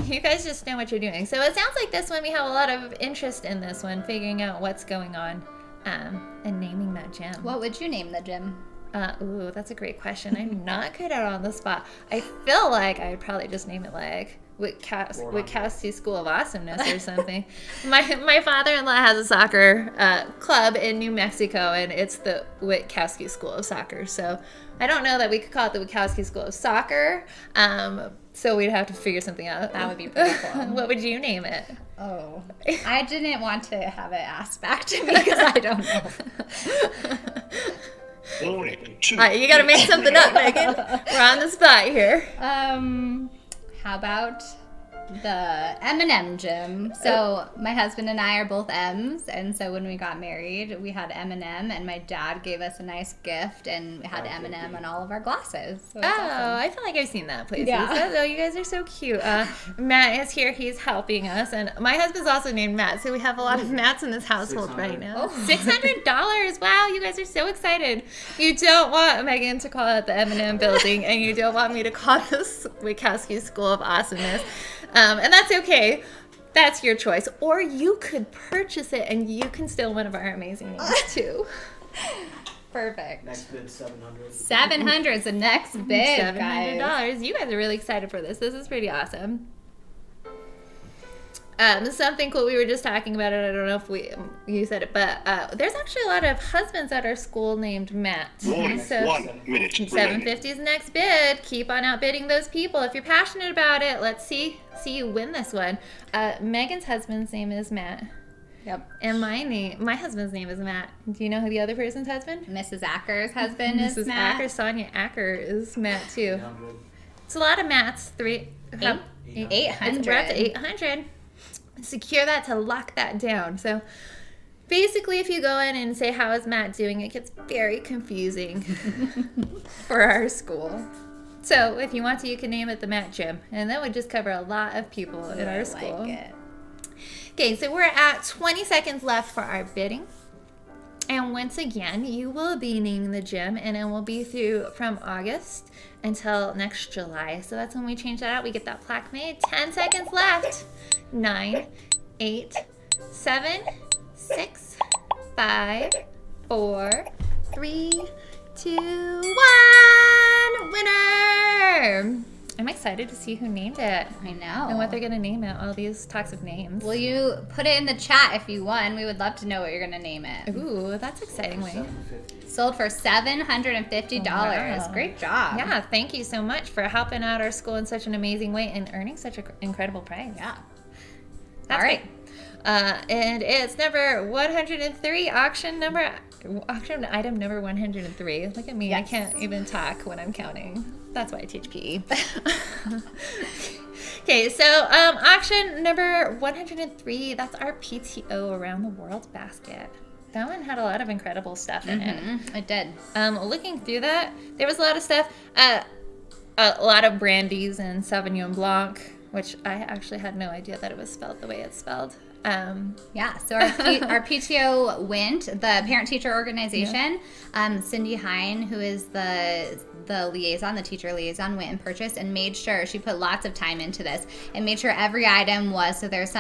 You guys just know what you're doing. So it sounds like this one, we have a lot of interest in this one, figuring out what's going on and naming that gym. What would you name the gym? Ooh, that's a great question. I'm not good at it on the spot. I feel like I'd probably just name it like Witkowski School of Awesomeness or something. My father-in-law has a soccer club in New Mexico, and it's the Witkowski School of Soccer. So I don't know that we could call it the Witkowski School of Soccer. So we'd have to figure something out. That would be pretty cool. What would you name it? Oh, I didn't want to have it asked back to me because I don't know. You gotta make something up, Megan. We're on the spot here. How about the M&M gym? So my husband and I are both M's, and so when we got married, we had M&M, and my dad gave us a nice gift and had M&M on all of our glasses. So it's awesome. I feel like I've seen that places. Yeah. Oh, you guys are so cute. Matt is here. He's helping us. And my husband's also named Matt, so we have a lot of Matts in this household right now. $600. Wow, you guys are so excited. You don't want Megan to call it the M&M building, and you don't want me to call this Witkowski School of Awesomeness. And that's okay. That's your choice. Or you could purchase it, and you can steal one of our amazing names, too. Perfect. Next bid, 700. 700 is the next bid, guys. $700. You guys are really excited for this. This is pretty awesome. Something cool we were just talking about it. I don't know if you said it, but there's actually a lot of husbands at our school named Matt. So 1 minute. 750 is the next bid. Keep on outbidding those people. If you're passionate about it, let's see you win this one. Megan's husband's name is Matt. Yep. And my husband's name is Matt. Do you know who the other person's husband? Mrs. Acker's husband is Mrs. Matt. Acker, Sonia Acker is Matt too. 800. It's a lot of Matts. 800. We're up to 800. Secure that to lock that down. So basically, if you go in and say, how is Matt doing, it gets very confusing for our school. So if you want to, you can name it the Matt Gym, and that would just cover a lot of people in our school. Like it. Okay, so we're at 20 seconds left for our bidding. And once again, you will be naming the gym, and it will be through from August until next July. So that's when we change that out. We get that plaque made. 10 seconds left. 9, 8, 7, 6, 5, 4, 3, 2, 1. Winner! I'm excited to see who named it I know. and what they're going to name it. All these toxic names. Will you put it in the chat if you won? We would love to know what you're going to name it. Ooh, that's exciting. Wait. 750. Sold for $750. Wow. Great job. Yeah, thank you so much for helping out our school in such an amazing way and earning such an incredible prize. Yeah. That's All right. great. And it's number 103, auction item number 103. Look at me, I Yes. can't even talk when I'm counting. That's why I teach PE. Okay, so auction number 103, that's our PTO Around the World basket. That one had a lot of incredible stuff in it. It did. Looking through that, there was a lot of stuff. A lot of brandies and Sauvignon Blanc, which I actually had no idea that it was spelled the way it's spelled. Yeah, so our PTO went, the parent-teacher organization. Cindy Hine, who is the liaison, the teacher liaison, went and purchased and made sure, she put lots of time into this, and made sure every item was, so there's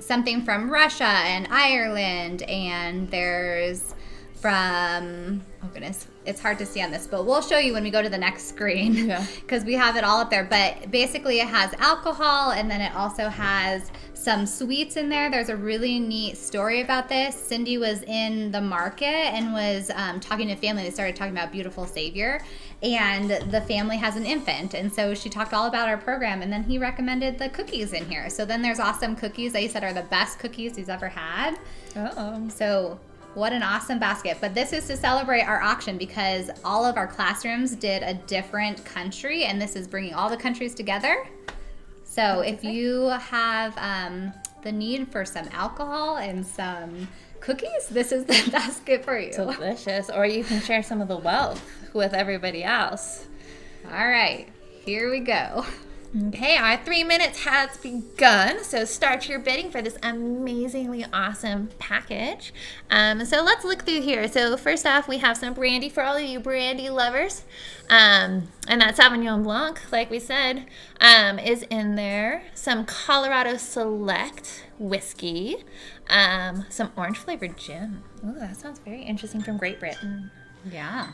something from Russia and Ireland, and there's from, oh goodness, it's hard to see on this, but we'll show you when we go to the next screen because we have it all up there. But basically it has alcohol, and then it also has some sweets in there. There's a really neat story about this. Cindy was in the market and was talking to family. They started talking about Beautiful Savior, and the family has an infant, and so she talked all about our program, and then he recommended the cookies in here. So then there's awesome cookies that he said are the best cookies he's ever had. So what an awesome basket. But this is to celebrate our auction because all of our classrooms did a different country, and this is bringing all the countries together. So if you have the need for some alcohol and some cookies, this is the basket for you. Delicious. Or you can share some of the wealth with everybody else. All right, here we go. Okay, our 3 minutes has begun, so start your bidding for this amazingly awesome package. So let's look through here. So first off, we have some brandy for all of you brandy lovers. And that Sauvignon Blanc, like we said, is in there. Some Colorado Select whiskey. Some orange flavored gin. Ooh, that sounds very interesting, from Great Britain. Yeah.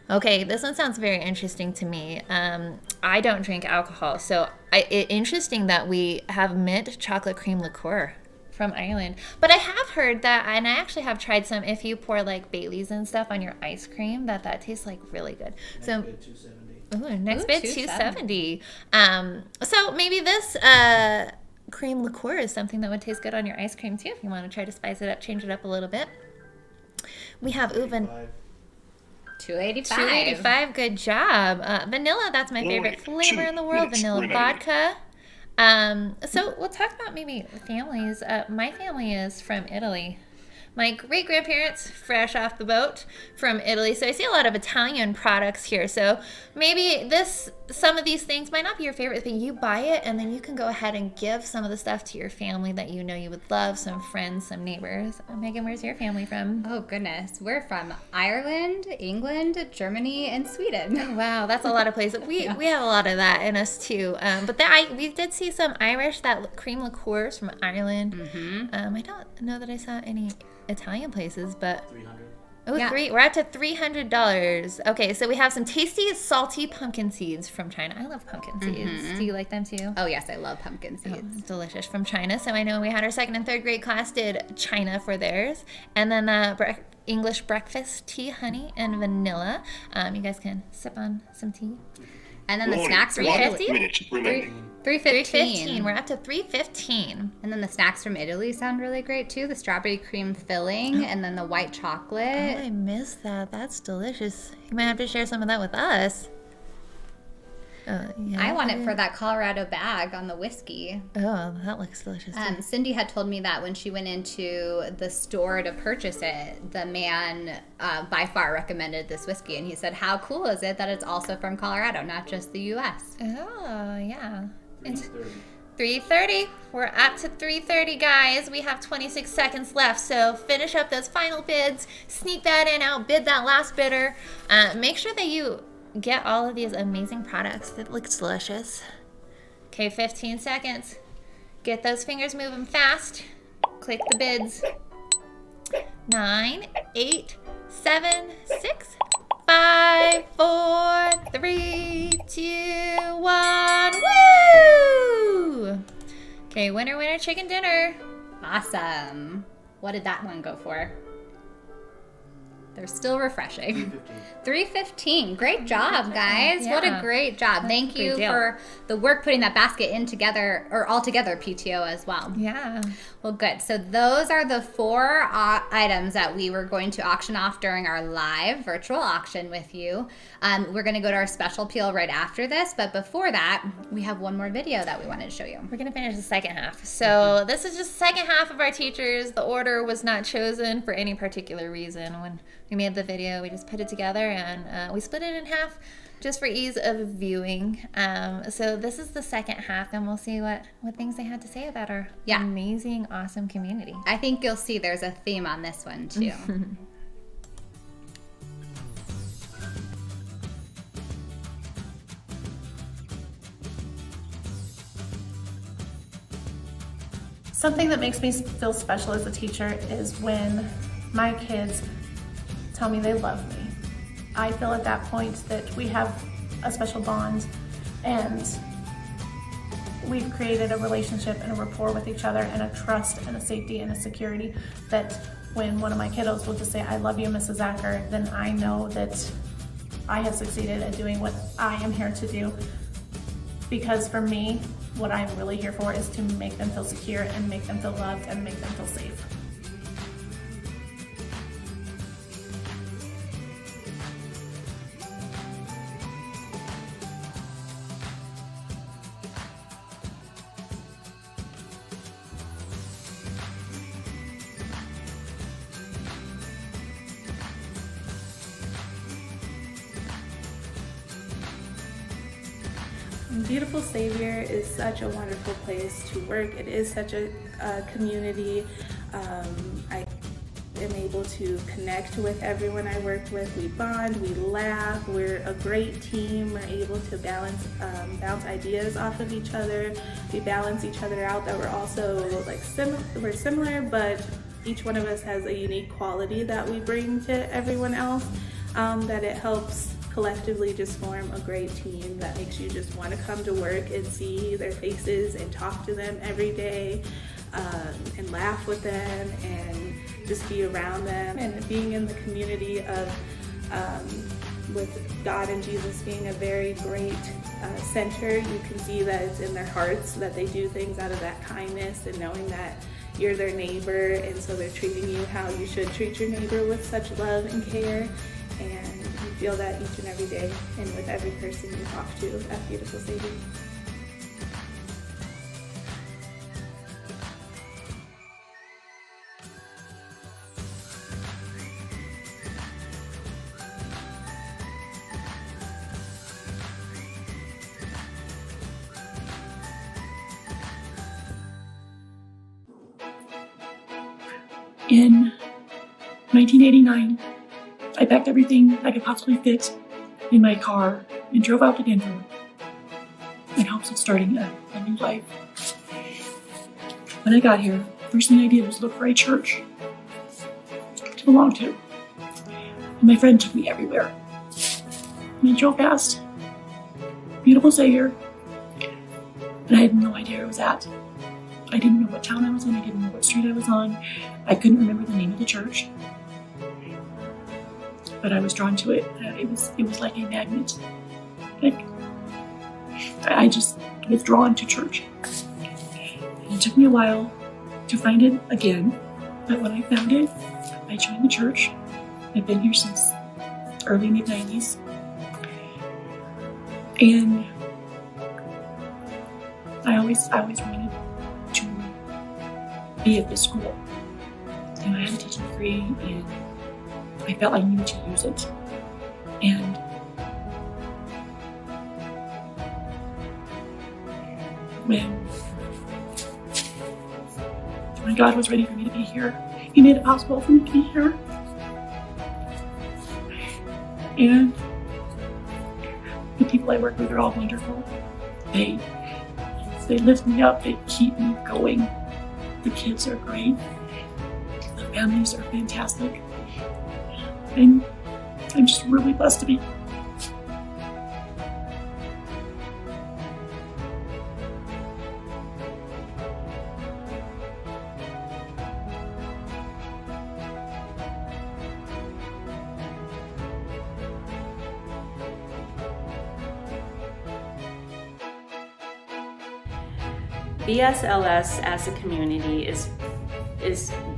Okay, this one sounds very interesting to me. I don't drink alcohol, so interesting that we have mint chocolate cream liqueur from Ireland. But I have heard that, and I actually have tried some, if you pour like Baileys and stuff on your ice cream, that tastes like really good. So Bid 270. next bid 270. So maybe this cream liqueur is something that would taste good on your ice cream too, if you want to try to spice it up, change it up a little bit. We have $285. $285, good job. Vanilla, that's my favorite flavor in the world. Vanilla vodka. So we'll talk about maybe families. My family is from Italy. My great-grandparents, fresh off the boat from Italy. So I see a lot of Italian products here. So maybe some of these things might not be your favorite thing. You buy it, and then you can go ahead and give some of the stuff to your family that you know you would love, some friends, some neighbors. Megan, where's your family from? Oh, goodness. We're from Ireland, England, Germany, and Sweden. Oh, wow, that's a lot of places. We have a lot of that in us, too. But we did see some Irish, that cream liqueurs from Ireland. I don't know that I saw any Italian places, but 300. oh, Yeah. we're up to $300. Okay, so we have some tasty, salty pumpkin seeds from China. I love pumpkin seeds. Do you like them too? Oh, yes, I love pumpkin seeds. It's delicious, from China. So I know we had our 2nd and 3rd grade class did China for theirs, and then English breakfast tea, honey and vanilla. You guys can sip on some tea. And then the snacks from $3.50? Italy. $3.15. We're up to $3.15. And then the snacks from Italy sound really great too. The strawberry cream filling and then the white chocolate. Oh, I missed that. That's delicious. You might have to share some of that with us. Yeah. I want it for that Colorado bag on the whiskey. Oh, that looks delicious. Cindy had told me that when she went into the store to purchase it, the man by far recommended this whiskey. And he said, how cool is it that it's also from Colorado, not just the U.S.? Oh, yeah. It's 330. 3:30. We're up to 3:30, guys. We have 26 seconds left, so finish up those final bids. Sneak that in, outbid that last bidder. Make sure that you get all of these amazing products. That looks delicious. Okay, 15 seconds. Get those fingers moving fast. Click the bids. 9, 8, 7, 6, 5, 4, 3, 2, 1. Woo! Okay, winner, winner, chicken dinner. Awesome. What did that one go for? They're still refreshing. 315. Great job, guys. What a Yeah. great job. Thank a great you deal. for the work putting that basket in together, or all together, PTO as well. Yeah. Well, good. So those are the 4 items that we were going to auction off during our live virtual auction with you. We're going to go to our special peel right after this, but before that, we have one more video that we wanted to show you. We're going to finish the second half. So this is just the second half of our teachers. The order was not chosen for any particular reason. When we made the video, we just put it together and we split it in half just for ease of viewing. So this is the second half, and we'll see what things they had to say about our amazing, awesome community. I think you'll see there's a theme on this one too. Something that makes me feel special as a teacher is when my kids tell me they love me. I feel at that point that we have a special bond, and we've created a relationship and a rapport with each other, and a trust and a safety and a security that when one of my kiddos will just say, "I love you, Mrs. Acker," then I know that I have succeeded at doing what I am here to do. Because for me, what I'm really here for is to make them feel secure and make them feel loved and make them feel safe. Beautiful Savior is such a wonderful place to work. It is such a community. I am able to connect with everyone I work with. We bond, we laugh, we're a great team. We're able to bounce ideas off of each other. We balance each other out, that we're also like we're similar, but each one of us has a unique quality that we bring to everyone else, that it helps collectively just form a great team that makes you just want to come to work and see their faces and talk to them every day, and laugh with them and just be around them. And being in the community of with God and Jesus being a very great center, you can see that it's in their hearts that they do things out of that kindness and knowing that you're their neighbor, and so they're treating you how you should treat your neighbor, with such love and care. And you feel that each and every day and with every person you talk to at Beautiful Savior. In 1989, I packed everything I could possibly fit in my car and drove out to Denver in hopes of starting a new life. When I got here, first thing I did was look for a church to belong to. And my friend took me everywhere. And I drove past Beautiful Savior, and I had no idea where it was at. I didn't know what town I was in, I didn't know what street I was on. I couldn't remember the name of the church. But I was drawn to it. It was like a magnet. I just was drawn to church. And it took me a while to find it again, but when I found it, I joined the church. I've been here since early mid-90s. And I always wanted to be at this school. And I had a teaching degree, and I felt I needed to use it. And when God was ready for me to be here, He made it possible for me to be here. And the people I work with are all wonderful. They lift me up, they keep me going. The kids are great. The families are fantastic. And I'm just really blessed to be. BSLS as a community is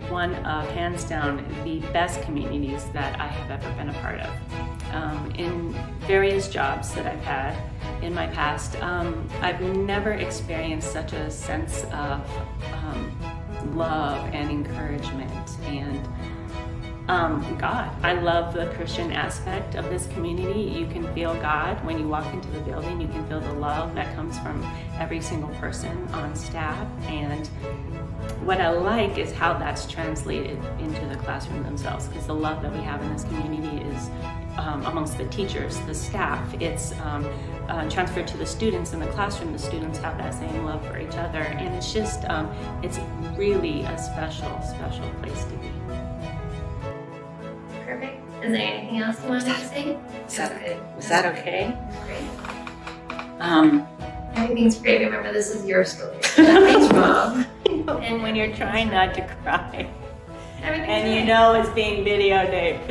one of, hands down, the best communities that I have ever been a part of. In various jobs that I've had in my past, I've never experienced such a sense of love and encouragement and God. I love the Christian aspect of this community. You can feel God when you walk into the building. You can feel the love that comes from every single person on staff. And what I like is how that's translated into the classroom themselves, because the love that we have in this community is amongst the teachers, the staff. It's transferred to the students in the classroom. The students have that same love for each other. And it's just, it's really a special, special place to be. Perfect. Is there anything else you wanted to say? Was that okay? Great. Everything's great. Remember, this is your story. Thanks, Mom. And when you're trying not to cry, Everything's and you great. know it's being videotaped.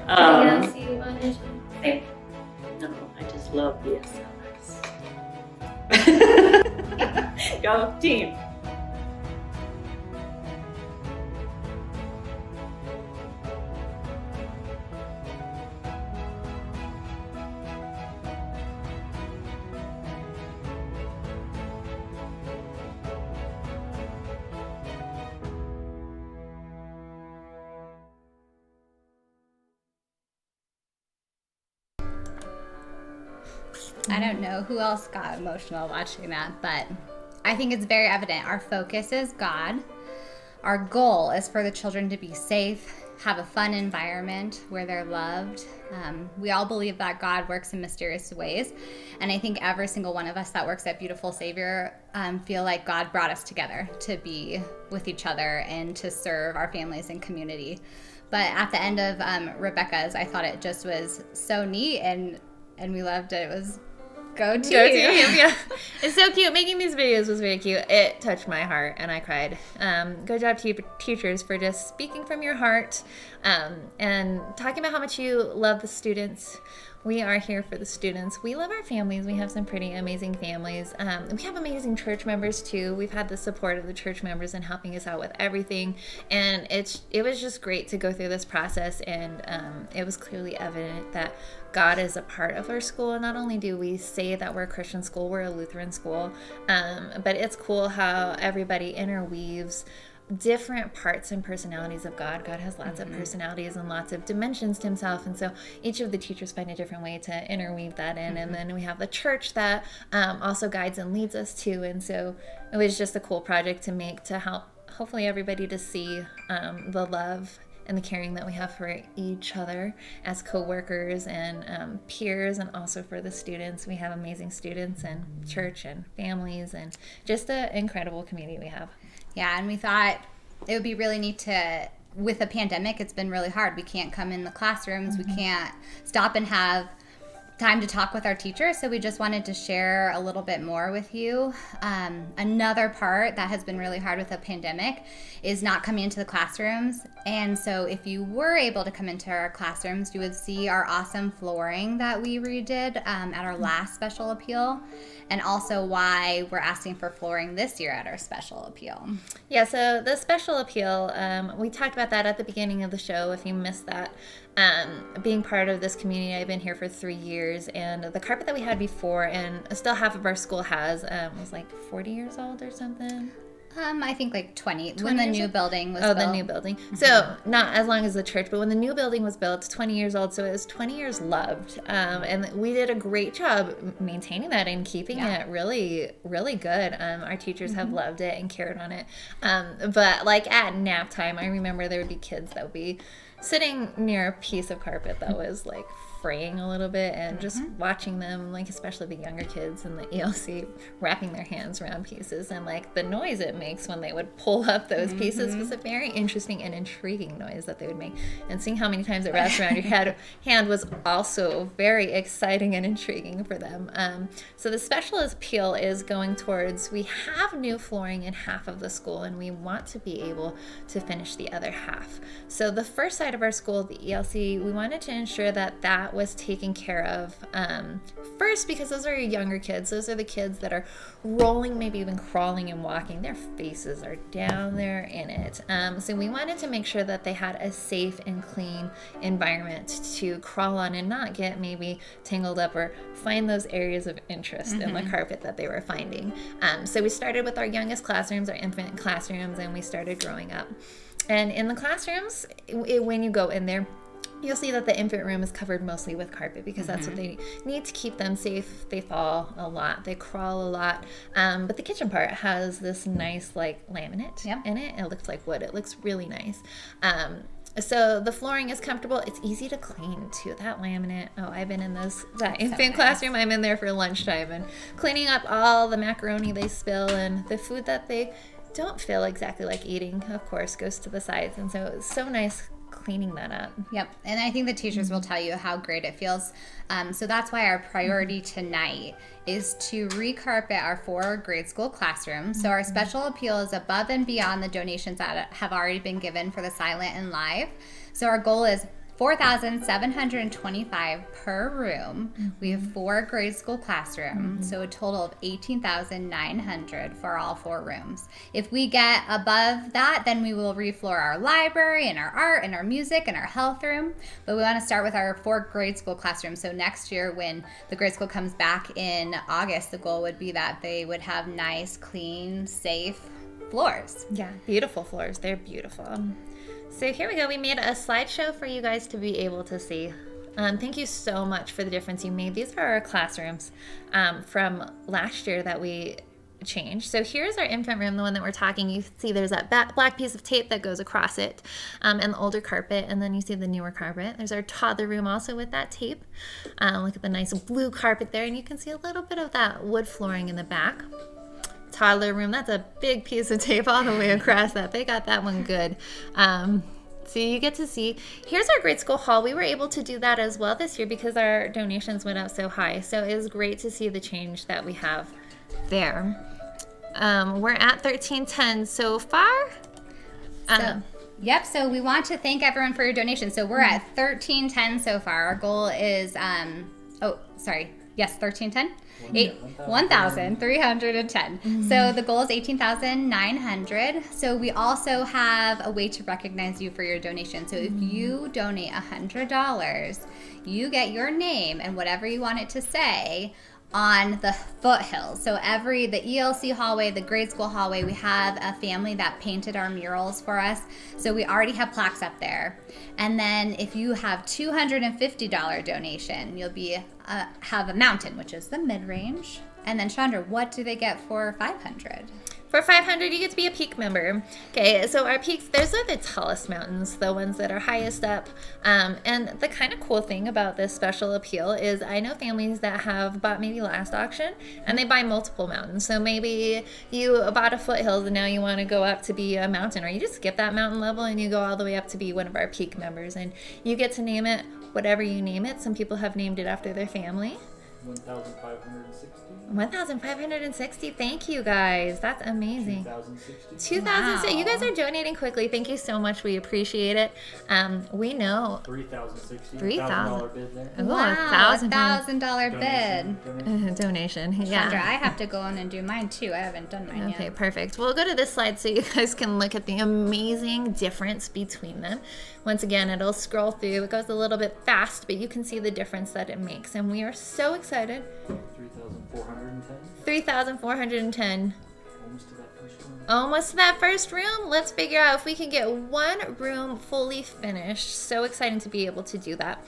Anything else you want to say? No, I just love BSLX. Go team. I don't know who else got emotional watching that, but I think it's very evident. Our focus is God. Our goal is for the children to be safe, have a fun environment where they're loved. We all believe that God works in mysterious ways, and I think every single one of us that works at Beautiful Savior feel like God brought us together to be with each other and to serve our families and community. But at the end of Rebecca's, I thought it just was so neat, and we loved it. It was go team. Yeah. It's so cute. Making these videos was very cute. It touched my heart and I cried. Good job to you teachers for just speaking from your heart and talking about how much you love the students. We are here for the students. We love our families. We have some pretty amazing families. We have amazing church members too. We've had the support of the church members in helping us out with everything. And it was just great to go through this process, and it was clearly evident that God is a part of our school. And not only do we say that we're a Christian school, we're a Lutheran school, but it's cool how everybody interweaves different parts and personalities of God. God has lots of personalities and lots of dimensions to himself, and so each of the teachers find a different way to interweave that in. And then we have the church that also guides and leads us too, and so it was just a cool project to make to help hopefully everybody to see the love and the caring that we have for each other as co-workers and peers, and also for the students. We have amazing students and church and families and just an incredible community we have. Yeah, and we thought it would be really neat to, with the pandemic, it's been really hard. We can't come in the classrooms. We can't stop and have time to talk with our teachers, so we just wanted to share a little bit more with you. Another part that has been really hard with the pandemic is not coming into the classrooms, and so if you were able to come into our classrooms, you would see our awesome flooring that we redid at our last special appeal, and also why we're asking for flooring this year at our special appeal. Yeah, so the special appeal, we talked about that at the beginning of the show if you missed that. Being part of this community, I've been here for 3 years, and the carpet that we had before, and still half of our school has, was like 40 years old or something. I think like 20 when the new building was built. Oh, the new building. So not as long as the church, but when the new building was built, 20 years old. So it was 20 years loved. And we did a great job maintaining that and keeping it really, really good. Our teachers have loved it and cared on it. But like at nap time, I remember there would be kids that would be sitting near a piece of carpet that was like fraying a little bit, and just watching them, like especially the younger kids in the ELC, wrapping their hands around pieces, and like the noise it makes when they would pull up those pieces was a very interesting and intriguing noise that they would make, and seeing how many times it wraps around your hand was also very exciting and intriguing for them. So the special appeal is going towards, we have new flooring in half of the school, and we want to be able to finish the other half. So the first side of our school, the ELC, we wanted to ensure that that was taken care of first, because those are your younger kids. Those are the kids that are rolling, maybe even crawling and walking. Their faces are down there in it. So we wanted to make sure that they had a safe and clean environment to crawl on and not get maybe tangled up or find those areas of interest in the carpet that they were finding. So we started with our youngest classrooms, our infant classrooms, and we started growing up. And in the classrooms, when you go in there, you'll see that the infant room is covered mostly with carpet, because that's what they need to keep them safe. They fall a lot, they crawl a lot. But the kitchen part has this nice like laminate in it. It looks like wood. It looks really nice. So the flooring is comfortable. It's easy to clean too. That laminate. Oh, I've been in that infant classroom. I'm in there for lunchtime and cleaning up all the macaroni they spill, and the food that they don't feel exactly like eating, of course, goes to the sides. And so it's so nice cleaning that up. Yep. And I think the teachers will tell you how great it feels. So that's why our priority tonight is to recarpet our 4 grade school classrooms. So our special appeal is above and beyond the donations that have already been given for the silent and live. So our goal is $4,725 per room. We have 4 grade school classrooms, so a total of $18,900 for all 4 rooms. If we get above that, then we will refloor our library and our art and our music and our health room. But we want to start with our 4 grade school classrooms. So next year, when the grade school comes back in August, the goal would be that they would have nice, clean, safe floors. Yeah, beautiful floors. They're beautiful. So here we go. We made a slideshow for you guys to be able to see. Thank you so much for the difference you made. These are our classrooms from last year that we changed. So here's our infant room, the one that we're talking. You see there's that black piece of tape that goes across it, and the older carpet, and then you see the newer carpet. There's our toddler room also with that tape. Look at the nice blue carpet there, and you can see a little bit of that wood flooring in the back. Toddler room, that's a big piece of tape all the way across that. They got that one good. So you get to see, here's our grade school hall. We were able to do that as well this year because our donations went up so high. So it was great to see the change that we have there. We're at 1310 so far. Yep, so we want to thank everyone for your donation. So we're at 1310 so far. Our goal is, 1310? 1,310. So the goal is 18,900. So we also have a way to recognize you for your donation. So if you donate $100, you get your name and whatever you want it to say on the foothills. So the ELC hallway, the grade school hallway, we have a family that painted our murals for us. So we already have plaques up there. And then if you have $250 donation, you'll have a mountain, which is the mid-range. And then Chandra, what do they get for $500? For $500, you get to be a peak member. Okay, so our peaks, those are the tallest mountains, the ones that are highest up. And the kind of cool thing about this special appeal is I know families that have bought maybe last auction and they buy multiple mountains. So maybe you bought a foothills and now you want to go up to be a mountain, or you just skip that mountain level and you go all the way up to be one of our peak members. And you get to name it whatever you name it. Some people have named it after their family. 1,560. 1,560. Thank you guys. That's amazing. 2,060. Wow. You guys are donating quickly. Thank you so much. We appreciate it. We know. 3,060. $3,000 bid there. Wow, $1,000 bid. Donation. Yeah. Chandra, I have to go in and do mine too. I haven't done mine yet. Okay, perfect. We'll go to this slide so you guys can look at the amazing difference between them. Once again, it'll scroll through. It goes a little bit fast, but you can see the difference that it makes. And we are so excited. 3,410. 3,410. Almost to that first room. Almost to that first room. Let's figure out if we can get one room fully finished. So exciting to be able to do that.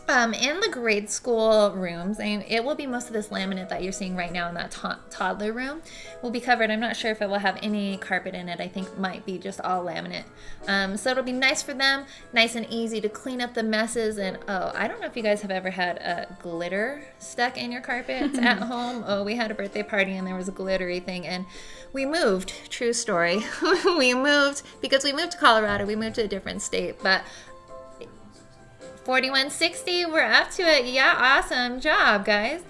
In the grade school rooms, and it will be most of this laminate that you're seeing right now in that toddler room will be covered. I'm not sure if it will have any carpet in it. I think it might be just all laminate. So it'll be nice for them, nice and easy to clean up the messes. And I don't know if you guys have ever had glitter stuck in your carpets at home. We had a birthday party and there was a glittery thing, and we moved. True story. We moved because we moved to Colorado. We moved to a different state, but 4160, we're up to it. Yeah, awesome job, guys.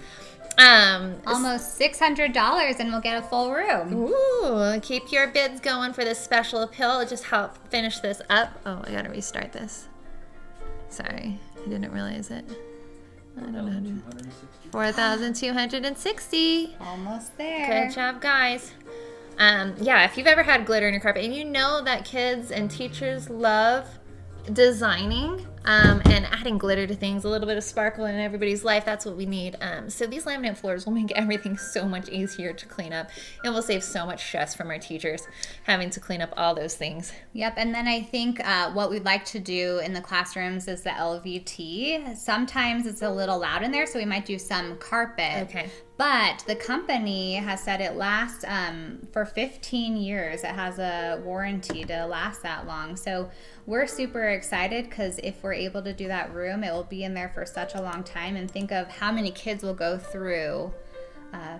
Almost $600 and we'll get a full room. Ooh, keep your bids going for this special appeal. It'll just help finish this up. Oh, I gotta restart this. Sorry, I didn't realize it. I don't know how to. 4,260. Almost there. Good job, guys. Yeah, if you've ever had glitter in your carpet, and you know that kids and teachers love designing and adding glitter to things, a little bit of sparkle in everybody's life, that's what we need. So these laminate floors will make everything so much easier to clean up, and will save so much stress from our teachers having to clean up all those things. Yep, and then I think what we'd like to do in the classrooms is the LVT. Sometimes it's a little loud in there, so we might do some carpet. Okay. But the company has said it lasts for 15 years. It has a warranty to last that long. So we're super excited because if we're able to do that room, it will be in there for such a long time. And think of how many kids will go through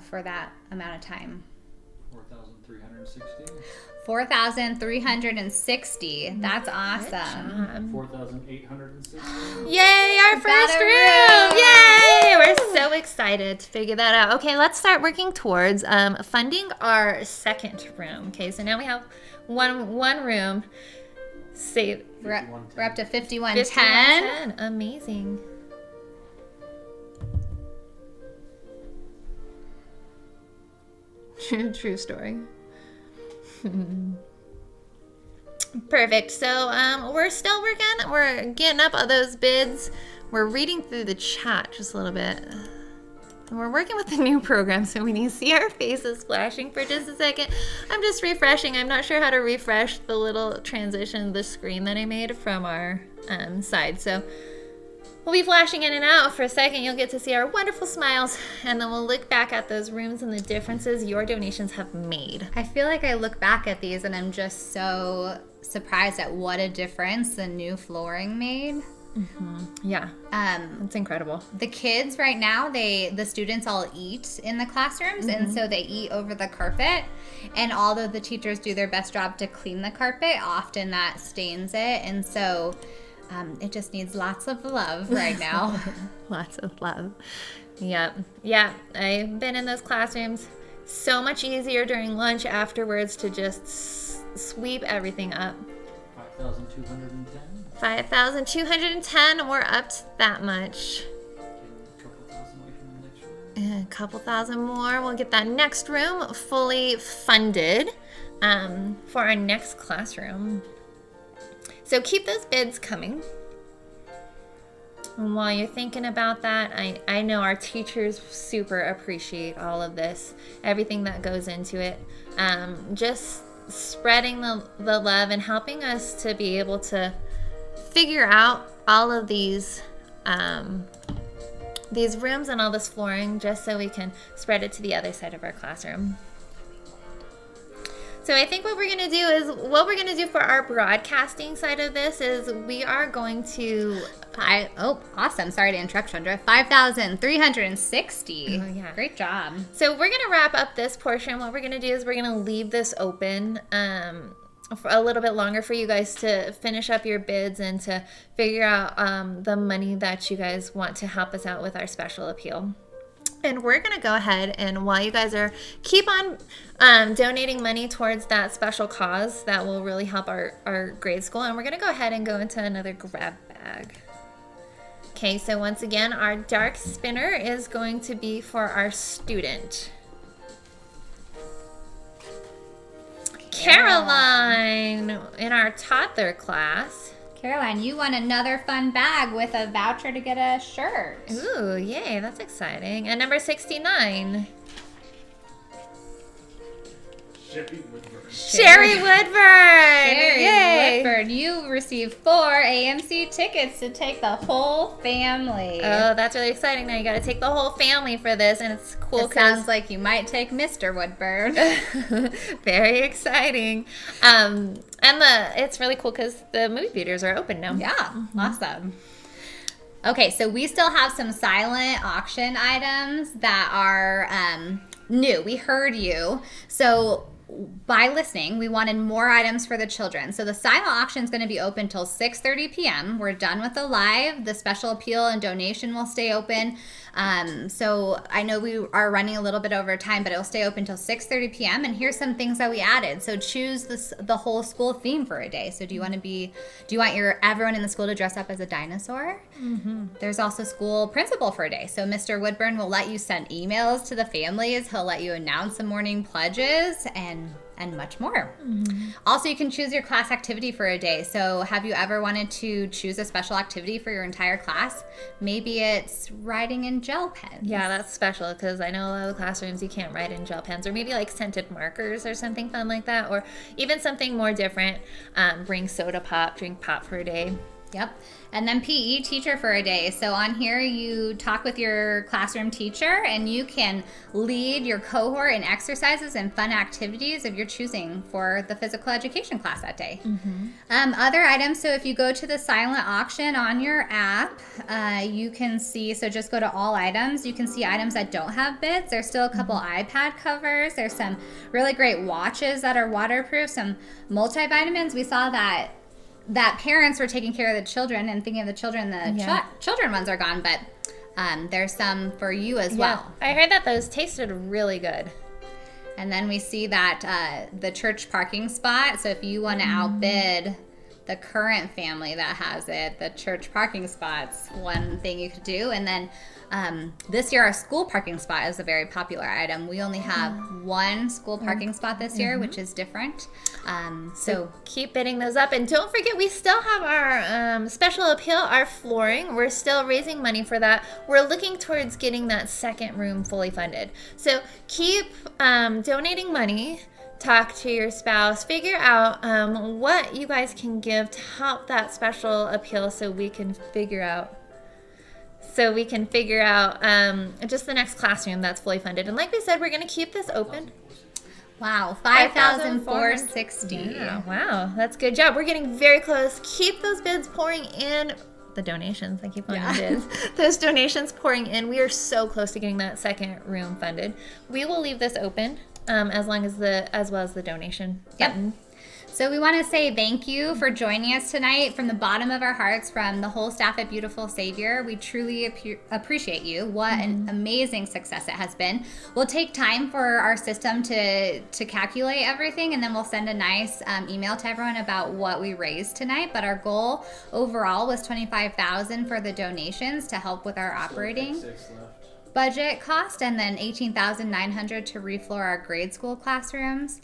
for that amount of time. 4,360. 4,360. That's awesome. 4,860. Yay, our first room! Yay! We're so excited to figure that out. Okay, let's start working towards funding our second room. Okay, so now we have one room. Save. We're up to 5110. 5110. Amazing. True story. Perfect. So we're still working. We're getting up all those bids. We're reading through the chat just a little bit. And we're working with the new program, so when you see our faces flashing for just a second, I'm just refreshing. I'm not sure how to refresh the little transition, the screen that I made from our side. So we'll be flashing in and out for a second. You'll get to see our wonderful smiles, and then we'll look back at those rooms and the differences your donations have made. I feel like I look back at these and I'm just so surprised at what a difference the new flooring made. Yeah, it's incredible. The kids right now, the students all eat in the classrooms, and so they eat over the carpet. And although the teachers do their best job to clean the carpet, often that stains it, and so it just needs lots of love right now. Lots of love. Yeah, I've been in those classrooms. So much easier during lunch afterwards to just sweep everything up. 5,210. 5,210. We're up to that much. A couple thousand away from the next room. A couple thousand more. We'll get that next room fully funded for our next classroom. So keep those bids coming. And while you're thinking about that, I know our teachers super appreciate all of this, everything that goes into it. Just spreading the love and helping us to be able to figure out all of these rooms and all this flooring, just so we can spread it to the other side of our classroom. So I think what we're going to do for our broadcasting side of this is we are going to... awesome. Sorry to interrupt, Chandra. 5,360. Oh, yeah. Great job. So we're going to wrap up this portion. What we're going to do is we're going to leave this open for a little bit longer for you guys to finish up your bids and to figure out the money that you guys want to help us out with our special appeal. And we're going to go ahead, and while you guys keep on donating money towards that special cause that will really help our grade school, and we're going to go ahead and go into another grab bag. Okay, so once again, our dark spinner is going to be for our student. Caroline in our toddler class. Caroline, you won another fun bag with a voucher to get a shirt. Ooh, yay, that's exciting. And number 69. Sherry Woodburn! Yay! Woodburn, you received 4 AMC tickets to take the whole family. Oh, that's really exciting. Now you got to take the whole family for this, and it's cool. It sounds like you might take Mr. Woodburn. Very exciting. It's really cool because the movie theaters are open now. Yeah, awesome. Okay, so we still have some silent auction items that are new. We heard you. So by listening, we wanted more items for the children. So the silent auction is going to be open till 6:30 p.m. We're done with the live. The special appeal and donation will stay open. So I know we are running a little bit over time, but it'll stay open till 6:30 p.m. And here's some things that we added. So choose the whole school theme for a day. So do you want everyone in the school to dress up as a dinosaur? Mm-hmm. There's also school principal for a day. So Mr. Woodburn will let you send emails to the families. He'll let you announce the morning pledges and much more. Mm-hmm. Also, you can choose your class activity for a day. So have you ever wanted to choose a special activity for your entire class? Maybe it's writing in gel pens. Yeah, that's special because I know a lot of the classrooms you can't write in gel pens, or maybe like scented markers or something fun like that, or even something more different. Bring soda pop, drink pop for a day. Yep. And then PE teacher for a day. So on here, you talk with your classroom teacher and you can lead your cohort in exercises and fun activities of your choosing for the physical education class that day. Other items, so if you go to the silent auction on your app, you can see, so just go to all items, you can see items that don't have bids. There's still a couple iPad covers. There's some really great watches that are waterproof, some multivitamins. We saw that parents were taking care of the children and thinking of the children. The children ones are gone, but there's some for you as well. I heard that those tasted really good. And then we see that the church parking spot. So if you want to outbid the current family that has it, the church parking spot's one thing you could do. And then this year, our school parking spot is a very popular item. We only have one school parking spot this year, which is different. So keep bidding those up. And don't forget, we still have our special appeal, our flooring. We're still raising money for that. We're looking towards getting that second room fully funded. So keep donating money. Talk to your spouse, figure out what you guys can give to help that special appeal so we can figure out just the next classroom that's fully funded. And like we said, we're going to keep this open. Wow, $5,460. Yeah, wow, that's a good job. We're getting very close. Keep those bids pouring in. The donations, I keep calling them bids. Those donations pouring in. We are so close to getting that second room funded. We will leave this open as well as the donation button. So we want to say thank you for joining us tonight from the bottom of our hearts, from the whole staff at Beautiful Savior. We truly appreciate you. What an amazing success it has been. We'll take time for our system to calculate everything, and then we'll send a nice email to everyone about what we raised tonight. But our goal overall was $25,000 for the donations to help with our operating budget cost, and then $18,900 to refloor our grade school classrooms.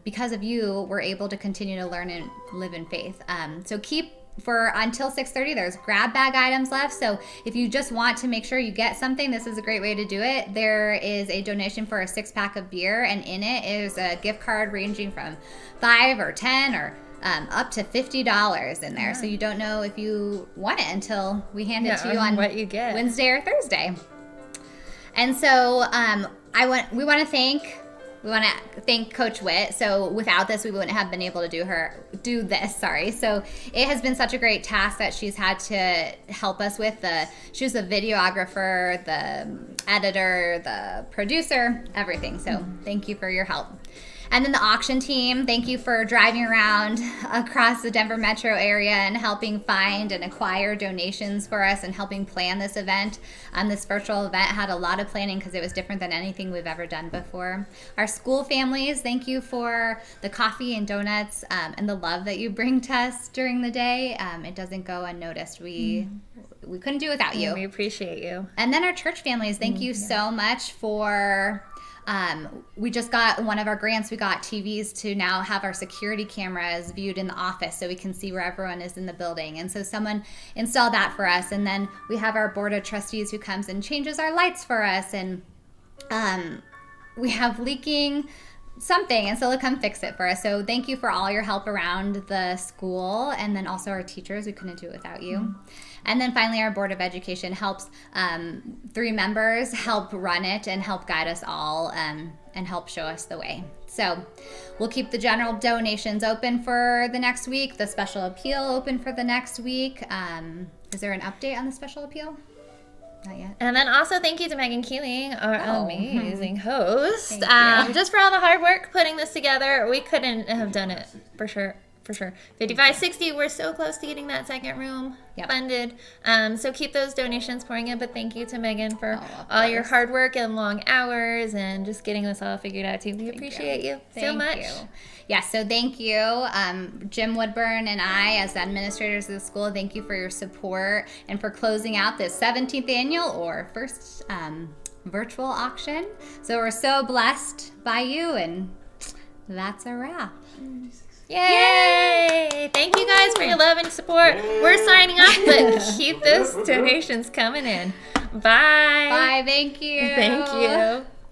Because of you, we're able to continue to learn and live in faith. So keep for until 6:30. There's grab bag items left. So if you just want to make sure you get something, this is a great way to do it. There is a donation for a 6-pack of beer, and in it is a gift card ranging from $5 or $10 or up to $50 in there. So you don't know if you want it until we hand it to you on what you get Wednesday or Thursday. And so we want to thank Coach Witt. So without this, we wouldn't have been able to do this. So it has been such a great task that she's had to help us with. She was the videographer, the editor, the producer, everything. So thank you for your help. And then the auction team, thank you for driving around across the Denver metro area and helping find and acquire donations for us and helping plan this event. This virtual event had a lot of planning because it was different than anything we've ever done before. Our school families, thank you for the coffee and donuts and the love that you bring to us during the day. It doesn't go unnoticed. We couldn't do it without you. We appreciate you. And then our church families, thank you so much for... we just got one of our grants. We got TVs to now have our security cameras viewed in the office so we can see where everyone is in the building. And so someone installed that for us. And then we have our board of trustees who comes and changes our lights for us. And we have leaking something, and so they'll come fix it for us. So thank you for all your help around the school, and then also our teachers. We couldn't do it without you. And then finally, our Board of Education helps 3 members help run it and help guide us all and help show us the way. So we'll keep the general donations open for the next week, the special appeal open for the next week. Is there an update on the special appeal? Not yet. And then also thank you to Megan Keeling, our amazing host, Thank you. just for all the hard work putting this together. We couldn't have done it for sure. 5560, we're so close to getting that second room funded. So keep those donations pouring in. But thank you to Megan for all your hard work and long hours and just getting this all figured out too. We appreciate you so much. Yes, so thank you, Jim Woodburn and I, as administrators of the school, thank you for your support and for closing out this 17th annual or first virtual auction. So we're so blessed by you, and that's a wrap. Yay! Thank you guys for your love and support. We're signing off, but keep those donations coming in. Bye. Bye, thank you. Thank you.